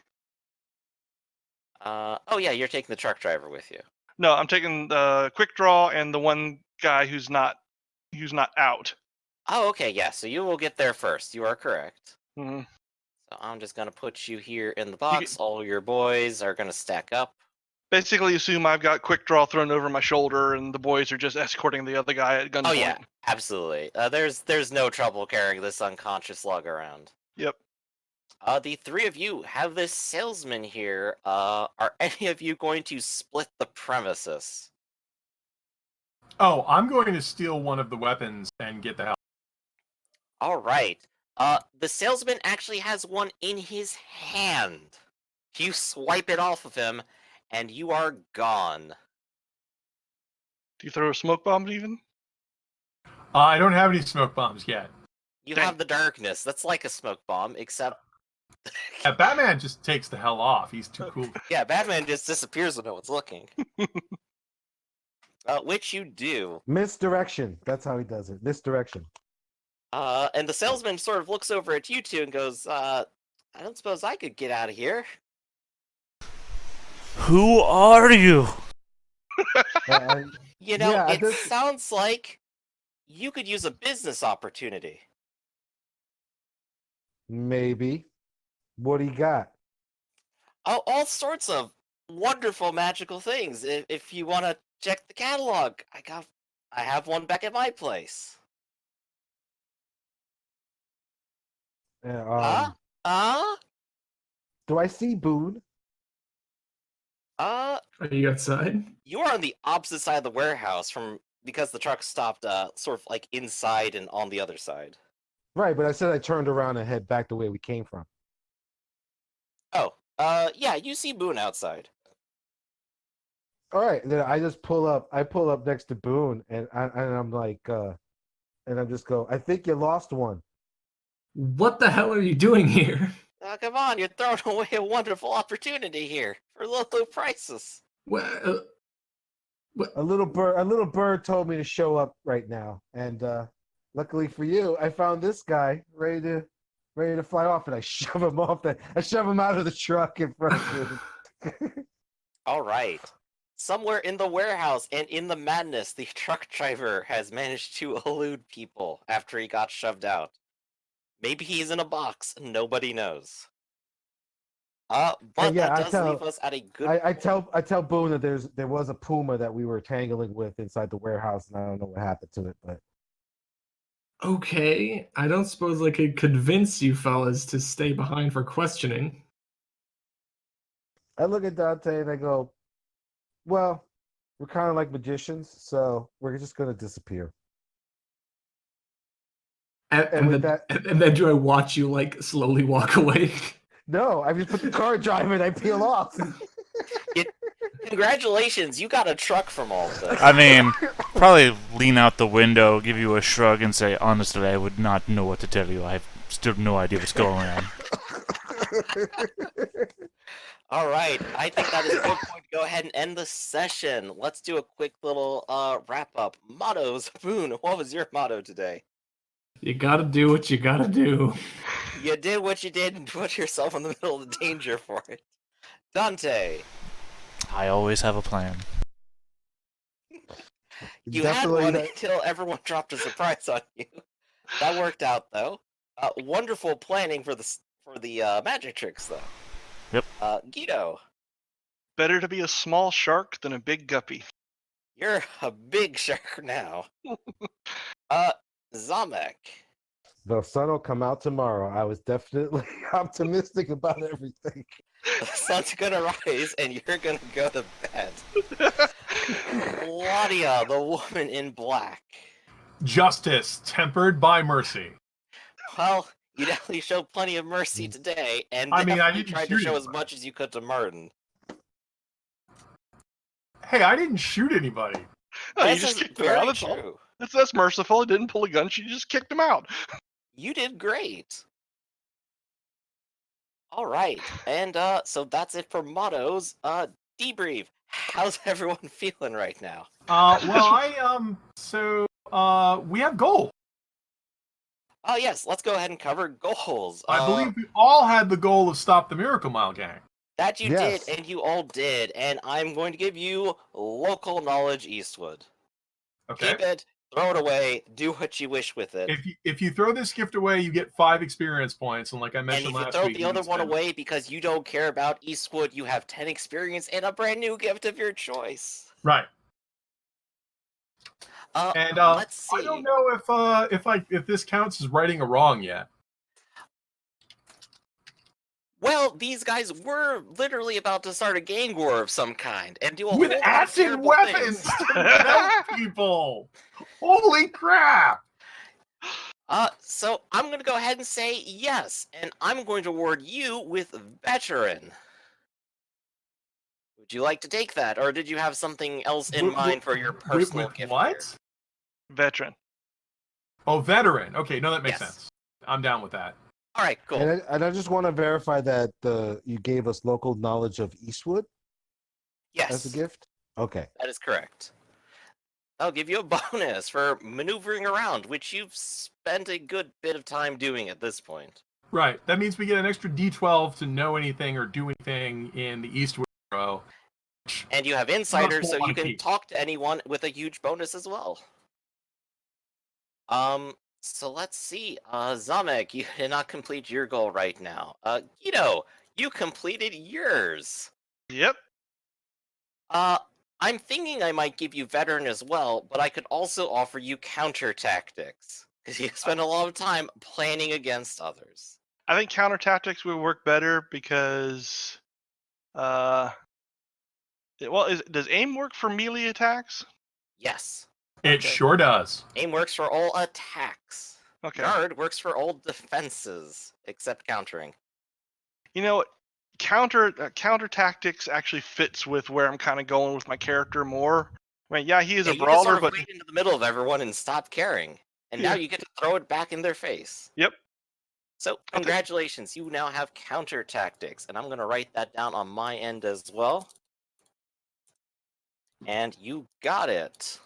Speaker 1: Oh yeah, you're taking the truck driver with you.
Speaker 3: No, I'm taking the quick draw and the one guy who's not out.
Speaker 1: Oh, okay, yeah, so you will get there first. You are correct.
Speaker 3: Mhm.
Speaker 1: So I'm just gonna put you here in the box. All your boys are gonna stack up.
Speaker 3: Basically, assume I've got quick draw thrown over my shoulder, and the boys are just escorting the other guy at gunpoint.
Speaker 1: Oh yeah, absolutely. There's no trouble carrying this unconscious slug around.
Speaker 3: Yep.
Speaker 1: The three of you have this salesman here. Are any of you going to split the premises?
Speaker 2: Oh, I'm going to steal one of the weapons and get the hell.
Speaker 1: All right. The salesman actually has one in his hand. You swipe it off of him, and you are gone.
Speaker 3: Do you throw a smoke bomb even?
Speaker 2: I don't have any smoke bombs yet.
Speaker 1: You
Speaker 3: Dang.
Speaker 1: have the darkness. That's like a smoke bomb, except
Speaker 2: Yeah, Batman just takes the hell off. He's too cool.
Speaker 1: yeah, Batman just disappears when no one's looking. Which you do.
Speaker 5: Misdirection. That's how he does it. Misdirection.
Speaker 1: And the salesman sort of looks over at you two and goes, I don't suppose I could get out of here.
Speaker 6: Who are you?
Speaker 1: You know,
Speaker 5: Yeah,
Speaker 1: it sounds like you could use a business opportunity.
Speaker 5: Maybe. What do you got?
Speaker 1: Oh, all sorts of wonderful magical things. If you want to check the catalog, I have one back at my place.
Speaker 5: Um,
Speaker 1: Huh?
Speaker 5: Do I see Boone?
Speaker 4: Are you outside?
Speaker 1: You are on the opposite side of the warehouse because the truck stopped sort of like inside and on the other side.
Speaker 5: Right, but I said I turned around and head back the way we came from.
Speaker 1: Oh, yeah, you see Boone outside.
Speaker 5: All right, then I just pull up. I pull up next to Boone, and I'm like, and I just go, I think you lost one.
Speaker 4: What the hell are you doing here?
Speaker 1: Oh, come on, you're throwing away a wonderful opportunity here for low prices.
Speaker 4: Well,
Speaker 5: A little bird told me to show up right now, and luckily for you, I found this guy ready to fly off, and I shove him off. I shove him out of the truck in front of him.
Speaker 1: All right. Somewhere in the warehouse and in the madness, the truck driver has managed to elude people after he got shoved out. Maybe he's in a box. Nobody knows. But
Speaker 5: yeah,
Speaker 1: that does leave us at a good.
Speaker 5: I tell Boone that there was a puma that we were tangling with inside the warehouse, and I don't know what happened to it, but
Speaker 4: okay. I don't suppose I could convince you fellas to stay behind for questioning.
Speaker 5: I look at Dante and I go, well, we're kind of like magicians, so we're just going to disappear.
Speaker 4: And
Speaker 5: with
Speaker 4: then do I watch you like slowly walk away?
Speaker 5: No, I just put the car driver and I peel off.
Speaker 1: Congratulations, you got a truck from all of this.
Speaker 6: I mean, probably lean out the window, give you a shrug, and say, honestly, I would not know what to tell you. I have still no idea what's going on.
Speaker 1: All right, I think that is a good point to go ahead and end the session. Let's do a quick little wrap up. Mottos. Boone, what was your motto today?
Speaker 4: You gotta do what you gotta do.
Speaker 1: You did what you did and put yourself in the middle of the danger for it. Dante.
Speaker 6: I always have a plan.
Speaker 1: You had one until everyone dropped a surprise on you. That worked out though. Wonderful planning for the magic tricks though.
Speaker 6: Yep.
Speaker 1: Guido.
Speaker 3: Better to be a small shark than a big guppy.
Speaker 1: You're a big shark now. Zamek.
Speaker 5: The sun will come out tomorrow. I was definitely optimistic about everything.
Speaker 1: The sun's gonna rise and you're gonna go to bed. Claudia, the woman in black.
Speaker 2: Justice tempered by mercy.
Speaker 1: Well, you definitely showed plenty of mercy today, and
Speaker 2: I
Speaker 1: definitely
Speaker 2: didn't
Speaker 1: tried to
Speaker 2: shoot
Speaker 1: show as
Speaker 2: anybody.
Speaker 1: much as you could to Martin.
Speaker 2: Hey, I didn't shoot anybody.
Speaker 3: Oh, you
Speaker 1: This
Speaker 3: just
Speaker 1: is
Speaker 3: kicked him
Speaker 1: very
Speaker 3: out. That's all.
Speaker 1: true.
Speaker 3: That's merciful. He didn't pull a gun. She just kicked him out.
Speaker 1: You did great. All right, and so that's it for mottos. Debrief. How's everyone feeling right now?
Speaker 2: We have goals.
Speaker 1: Oh yes, let's go ahead and cover goals.
Speaker 2: I believe we all had the goal of stop the Miracle Mile gang.
Speaker 1: That you
Speaker 5: Yes.
Speaker 1: did, and you all did, and I'm going to give you local knowledge Eastwood.
Speaker 2: Okay.
Speaker 1: throw it away. Do what you wish with it.
Speaker 2: If you throw this gift away, you get 5 experience points, and like I
Speaker 1: And
Speaker 2: mentioned
Speaker 1: if you
Speaker 2: last
Speaker 1: throw
Speaker 2: week,
Speaker 1: the
Speaker 2: you
Speaker 1: other
Speaker 2: can
Speaker 1: one
Speaker 2: spend-
Speaker 1: away because you don't care about Eastwood, you have 10 experience and a brand new gift of your choice.
Speaker 2: Right. And
Speaker 1: Let's see.
Speaker 2: I don't know if this counts as righting a wrong yet.
Speaker 1: Well, these guys were literally about to start a gang war of some kind and do a
Speaker 2: With
Speaker 1: whole lot of
Speaker 2: acid
Speaker 1: terrible
Speaker 2: weapons
Speaker 1: things.
Speaker 2: to melt people. Holy crap!
Speaker 1: So I'm going to go ahead and say yes, and I'm going to award you with veteran. Would you like to take that, or did you have something else in mind for your personal
Speaker 2: with
Speaker 1: gift
Speaker 2: what?
Speaker 1: here?
Speaker 3: Veteran.
Speaker 2: Oh, veteran. Okay, no, that makes
Speaker 1: Yes.
Speaker 2: sense. I'm down with that.
Speaker 1: All right, cool.
Speaker 5: And I just want to verify that you gave us local knowledge of Eastwood
Speaker 1: Yes,
Speaker 5: as a gift. Okay.
Speaker 1: that is correct. I'll give you a bonus for maneuvering around, which you've spent a good bit of time doing at this point.
Speaker 2: Right. That means we get an extra D12 to know anything or do anything in the Eastwood row.
Speaker 1: And you have insider, so you
Speaker 2: wanna
Speaker 1: can
Speaker 2: keep.
Speaker 1: talk to anyone with a huge bonus as well. So let's see. Zamek, you did not complete your goal right now. Guido, you completed yours.
Speaker 3: Yep.
Speaker 1: I'm thinking I might give you veteran as well, but I could also offer you counter tactics because you spend a lot of time planning against others.
Speaker 3: I think counter tactics would work better because, does aim work for melee attacks?
Speaker 1: Yes,
Speaker 2: It
Speaker 3: Okay.
Speaker 2: sure does.
Speaker 1: aim works for all attacks.
Speaker 3: Okay.
Speaker 1: Guard works for all defenses except countering.
Speaker 3: You know what? Counter tactics actually fits with where I'm kind of going with my character more. I mean, yeah, he is
Speaker 1: Yeah,
Speaker 3: a
Speaker 1: you just
Speaker 3: brawler,
Speaker 1: sort of
Speaker 3: but
Speaker 1: wade into the middle of everyone and stop caring, and now
Speaker 3: Yeah.
Speaker 1: you get to throw it back in their face.
Speaker 3: Yep.
Speaker 1: So
Speaker 3: I'll take-
Speaker 1: congratulations, you now have counter tactics, and I'm gonna write that down on my end as well. And you got it.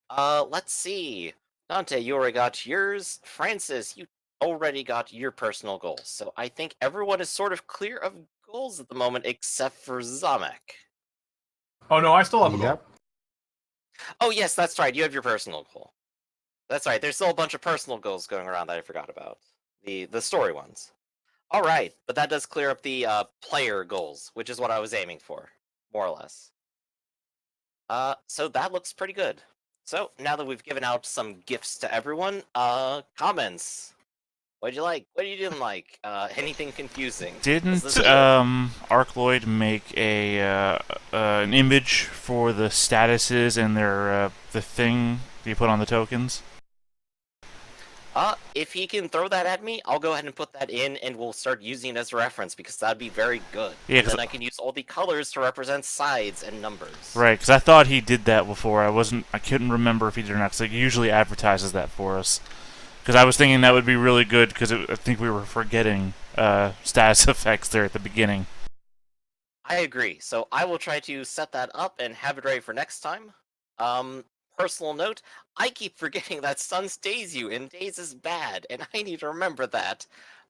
Speaker 1: Let's see. Dante, you already got yours. Francis, you already got your personal goals. So I think everyone is sort of clear of goals at the moment, except for Zamek.
Speaker 2: Oh no, I still have a goal.
Speaker 5: Yep.
Speaker 1: Oh yes, that's right. You have your personal goal. That's right. There's still a bunch of personal goals going around that I forgot about. The story ones. All right, but that does clear up the player goals, which is what I was aiming for, more or less. So that looks pretty good. So now that we've given out some gifts to everyone, comments. What'd you like? What didn't like? Anything confusing?
Speaker 6: Didn't
Speaker 1: This is good.
Speaker 6: Arcloid make a an image for the statuses and their the thing you put on the tokens?
Speaker 1: If he can throw that at me, I'll go ahead and put that in, and we'll start using it as a reference because that'd be very good.
Speaker 6: Yeah,
Speaker 1: And
Speaker 6: 'cause
Speaker 1: then I can use all the colors to represent sides and numbers.
Speaker 6: Right, because I thought he did that before. I couldn't remember if he did or not. Because he usually advertises that for us. Because I was thinking that would be really good. Because I think we were forgetting status effects there at the beginning.
Speaker 1: I agree. So I will try to set that up and have it ready for next time. Personal note, I keep forgetting that sun stays you and days is bad, and I need to remember that.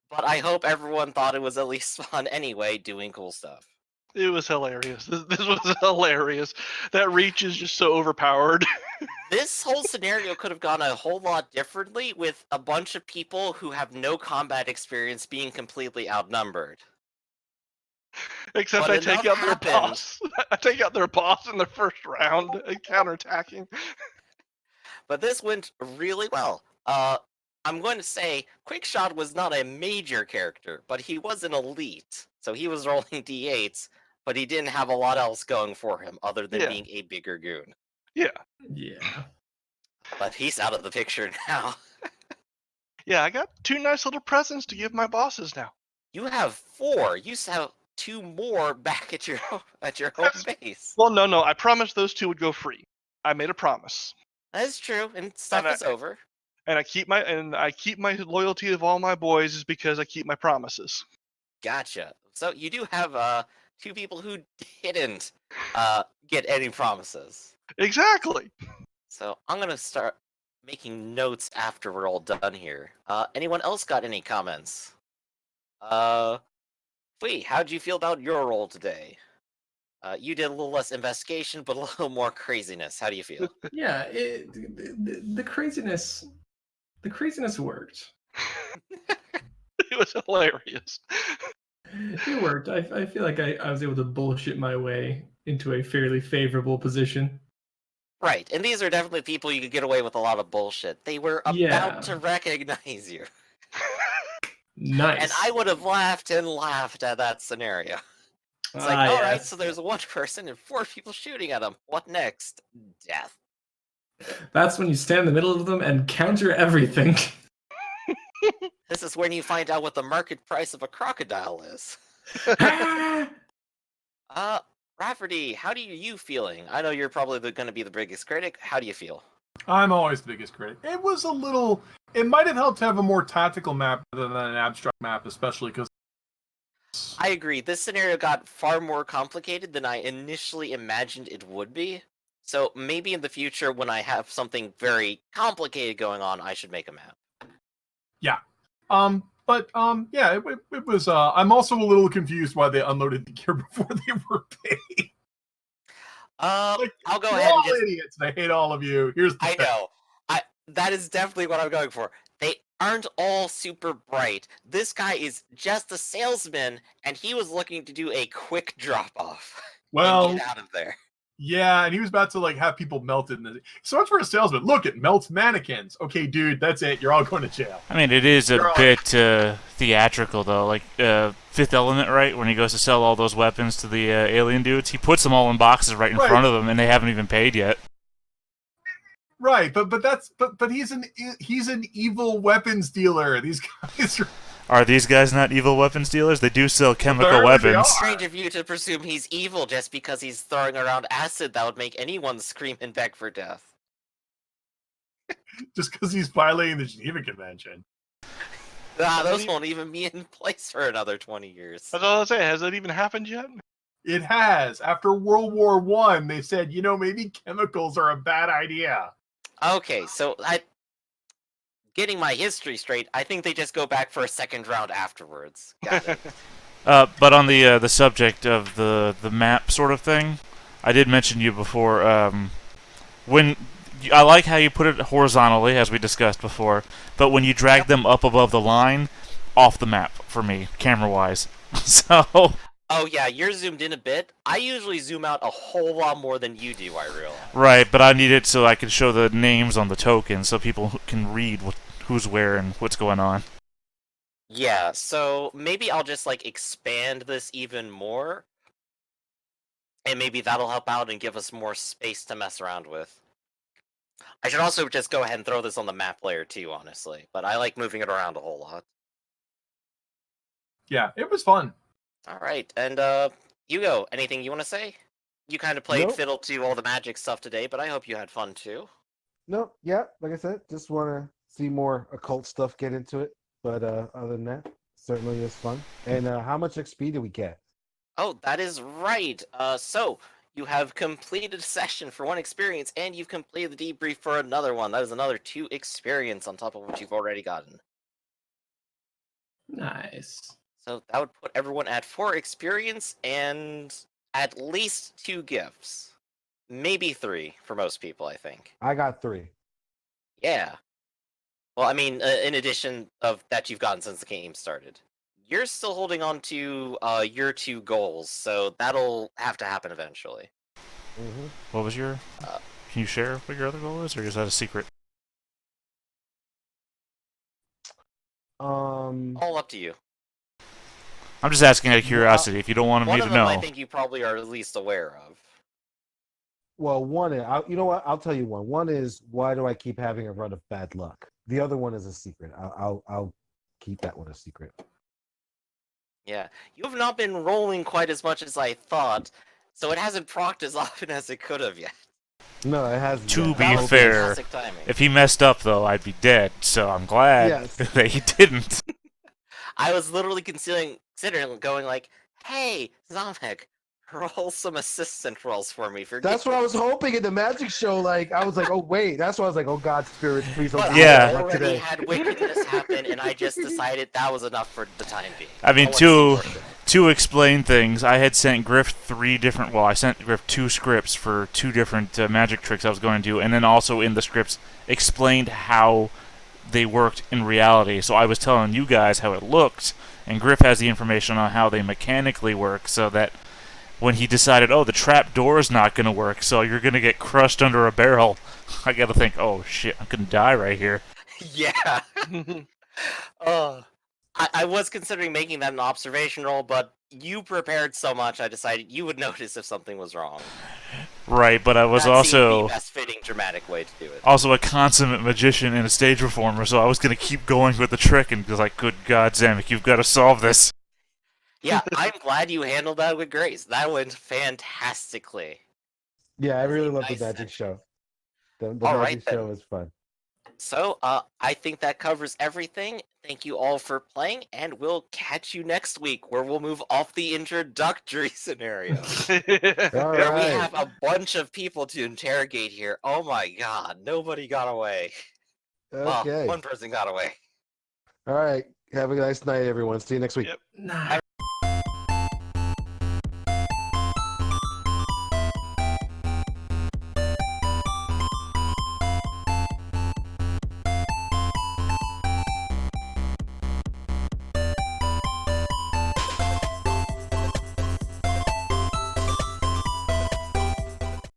Speaker 1: But I hope everyone thought it was at least fun anyway, doing cool stuff.
Speaker 3: it was hilarious. This was hilarious. That reach is just so overpowered.
Speaker 1: This whole scenario could have gone a whole lot differently with a bunch of people who have no combat experience being completely outnumbered.
Speaker 3: Except
Speaker 1: But
Speaker 3: I take
Speaker 1: enough
Speaker 3: out their
Speaker 1: happened.
Speaker 3: boss. I take out their boss in the first round, counterattacking.
Speaker 1: But this went really well. I'm going to say Quickshot was not a major character, but he was an elite. So he was rolling d8s, but he didn't have a lot else going for him other than
Speaker 3: Yeah.
Speaker 1: being a bigger goon.
Speaker 3: Yeah.
Speaker 4: Yeah.
Speaker 1: But he's out of the picture now.
Speaker 3: Yeah, I got 2 nice little presents to give my bosses now.
Speaker 1: You have 4. You used to have 2 more back at your home base.
Speaker 3: Well, no, I promised those 2 would go free. I made a promise.
Speaker 1: That is true, and stuff
Speaker 3: And
Speaker 1: is over.
Speaker 3: And I keep my loyalty of all my boys is because I keep my promises.
Speaker 1: Gotcha. So you do have 2 people who didn't get any promises.
Speaker 3: Exactly.
Speaker 1: So I'm gonna start making notes after we're all done here. Anyone else got any comments? Fui, how'd you feel about your role today? You did a little less investigation, but a little more craziness. How do you feel?
Speaker 4: Yeah, the craziness worked.
Speaker 3: It was hilarious.
Speaker 4: It worked. I feel like I was able to bullshit my way into a fairly favorable position.
Speaker 1: Right, and these are definitely people you could get away with a lot of bullshit. They were about
Speaker 4: Yeah.
Speaker 1: to recognize you.
Speaker 4: Nice.
Speaker 1: And I would have laughed and laughed at that scenario. It's like, all right, so there's one person and 4 people shooting at him. What next? Death.
Speaker 4: That's when you stand in the middle of them and counter everything.
Speaker 1: This is when you find out what the market price of a crocodile is. Rafferty, how do you feeling? I know you're probably going to be the biggest critic. How do you feel?
Speaker 2: I'm always the biggest critic. It was a little. It might have helped to have a more tactical map rather than an abstract map, especially because.
Speaker 1: I agree. This scenario got far more complicated than I initially imagined it would be. So maybe in the future, when I have something very complicated going on, I should make a map.
Speaker 2: Yeah. Yeah, it was. I'm also a little confused why they unloaded the gear before they were paid. Like,
Speaker 1: I'll go
Speaker 2: you're
Speaker 1: ahead and
Speaker 2: all
Speaker 1: just.
Speaker 2: idiots, and I hate all of you. Here's the
Speaker 1: I
Speaker 2: thing.
Speaker 1: know. That is definitely what I'm going for. They aren't all super bright. This guy is just a salesman, and he was looking to do a quick drop off.
Speaker 2: Well,
Speaker 1: and get out of there.
Speaker 2: yeah, and he was about to like have people melted. So much for a salesman. Look, it melts mannequins. Okay, dude, that's it. You're all going to jail.
Speaker 6: I mean, it is a
Speaker 2: You're all-
Speaker 6: bit theatrical, though. Like Fifth Element, right? When he goes to sell all those weapons to the alien dudes, he puts them all in boxes right in
Speaker 2: Right.
Speaker 6: front of them, and they haven't even paid yet.
Speaker 2: Right, but he's an evil weapons dealer. These guys
Speaker 6: Are these guys not evil weapons dealers? They do sell chemical
Speaker 2: Apparently they
Speaker 6: weapons.
Speaker 2: are.
Speaker 1: Strange of you to presume he's evil just because he's throwing around acid that would make anyone scream and beg for death.
Speaker 2: just because he's violating the Geneva Convention.
Speaker 1: Those won't even be in place for another 20 years.
Speaker 3: That's all I say. Has that even happened yet?
Speaker 2: It has. After World War I, they said, maybe chemicals are a bad idea.
Speaker 1: Okay, so getting my history straight, I think they just go back for a second round afterwards. Got it.
Speaker 6: But on the subject of the map sort of thing, I did mention to you before. I like how you put it horizontally, as we discussed before, but when you drag them up above the line, off the map for me, camera-wise. So.
Speaker 1: Oh yeah, you're zoomed in a bit. I usually zoom out a whole lot more than you do, I realize.
Speaker 6: Right, but I need it so I can show the names on the token so people can read who's where and what's going on.
Speaker 1: Yeah, so maybe I'll just expand this even more. And maybe that'll help out and give us more space to mess around with. I should also just go ahead and throw this on the map layer too, honestly. But I like moving it around a whole lot.
Speaker 2: Yeah, it was fun.
Speaker 1: Alright, and Hugo, anything you want to say? You kind of played
Speaker 5: Nope.
Speaker 1: fiddle to all the magic stuff today, but I hope you had fun too.
Speaker 5: No, yeah, like I said, just want to see more occult stuff get into it. But other than that, certainly was fun. And how much XP did we get?
Speaker 1: Oh, that is right. So you have completed a session for 1 experience, and you've completed the debrief for another one. That is another 2 experience on top of what you've already gotten.
Speaker 4: Nice.
Speaker 1: So that would put everyone at 4 experience and at least 2 gifts. Maybe 3 for most people, I think.
Speaker 5: I got 3.
Speaker 1: Yeah. Well, I mean, in addition of that you've gotten since the game started. You're still holding on to your 2 goals, so that'll have to happen eventually.
Speaker 5: Mm-hmm.
Speaker 6: What was your... Can you share what your other goal is, or is that a secret?
Speaker 1: All up to you.
Speaker 6: I'm just asking out of curiosity. If you don't want me
Speaker 1: One
Speaker 6: to
Speaker 1: of them
Speaker 6: know.
Speaker 1: I think you probably are at least aware of.
Speaker 5: Well, one is, you know what? I'll tell you one. One is, why do I keep having a run of bad luck? The other one is a secret. I'll keep that one a secret.
Speaker 1: Yeah, you have not been rolling quite as much as I thought, so it hasn't procced as often as it could have yet.
Speaker 5: No, it has.
Speaker 6: To
Speaker 1: That
Speaker 6: be
Speaker 1: was
Speaker 6: fair,
Speaker 1: fantastic timing.
Speaker 6: If he messed up, though, I'd be dead. So I'm glad
Speaker 5: Yes.
Speaker 6: that he didn't.
Speaker 1: I was literally considering going like, "Hey, Zamek, roll some assistant rolls for me for."
Speaker 5: That's what I was hoping in the magic show. Like, I was like, oh wait, that's why I was like, oh God, spirits, please don't.
Speaker 1: But
Speaker 5: do
Speaker 6: Yeah.
Speaker 5: that
Speaker 1: I already
Speaker 5: today.
Speaker 1: had wickedness happen, and I just decided that was enough for the time being.
Speaker 6: I mean,
Speaker 1: want to see more
Speaker 6: to
Speaker 1: shit.
Speaker 6: to explain things, I had sent Griff 3 different. Well, I sent Griff 2 scripts for 2 different magic tricks I was going to do, and then also in the scripts explained how they worked in reality. So I was telling you guys how it looked, and Griff has the information on how they mechanically work, so that when he decided, oh, the trap door is not going to work, so you're going to get crushed under a barrel, I got to think, oh shit, I'm going to die right here.
Speaker 1: Yeah. I was considering making that an observation roll, but you prepared so much, I decided you would notice if something was wrong.
Speaker 6: Right, but I was
Speaker 1: That seemed
Speaker 6: also
Speaker 1: the best fitting dramatic way to do it.
Speaker 6: also a consummate magician and a stage performer, so I was going to keep going with the trick and be like, good God, Zamek, you've got to solve this.
Speaker 1: Yeah, I'm glad you handled that with grace. That went fantastically.
Speaker 5: Yeah, I really love
Speaker 1: Nice
Speaker 5: the magic show. The
Speaker 1: All
Speaker 5: magic
Speaker 1: right, then.
Speaker 5: show was fun.
Speaker 1: So, I think that covers everything. Thank you all for playing, and we'll catch you next week, where we'll move off the introductory scenario.
Speaker 5: All
Speaker 1: Where we
Speaker 5: right.
Speaker 1: have a bunch of people to interrogate here. Oh my god, nobody got away.
Speaker 5: Okay.
Speaker 1: Well, one person got away.
Speaker 5: All right. Have a nice night, everyone. See you next week.
Speaker 3: Yep.
Speaker 4: Nah.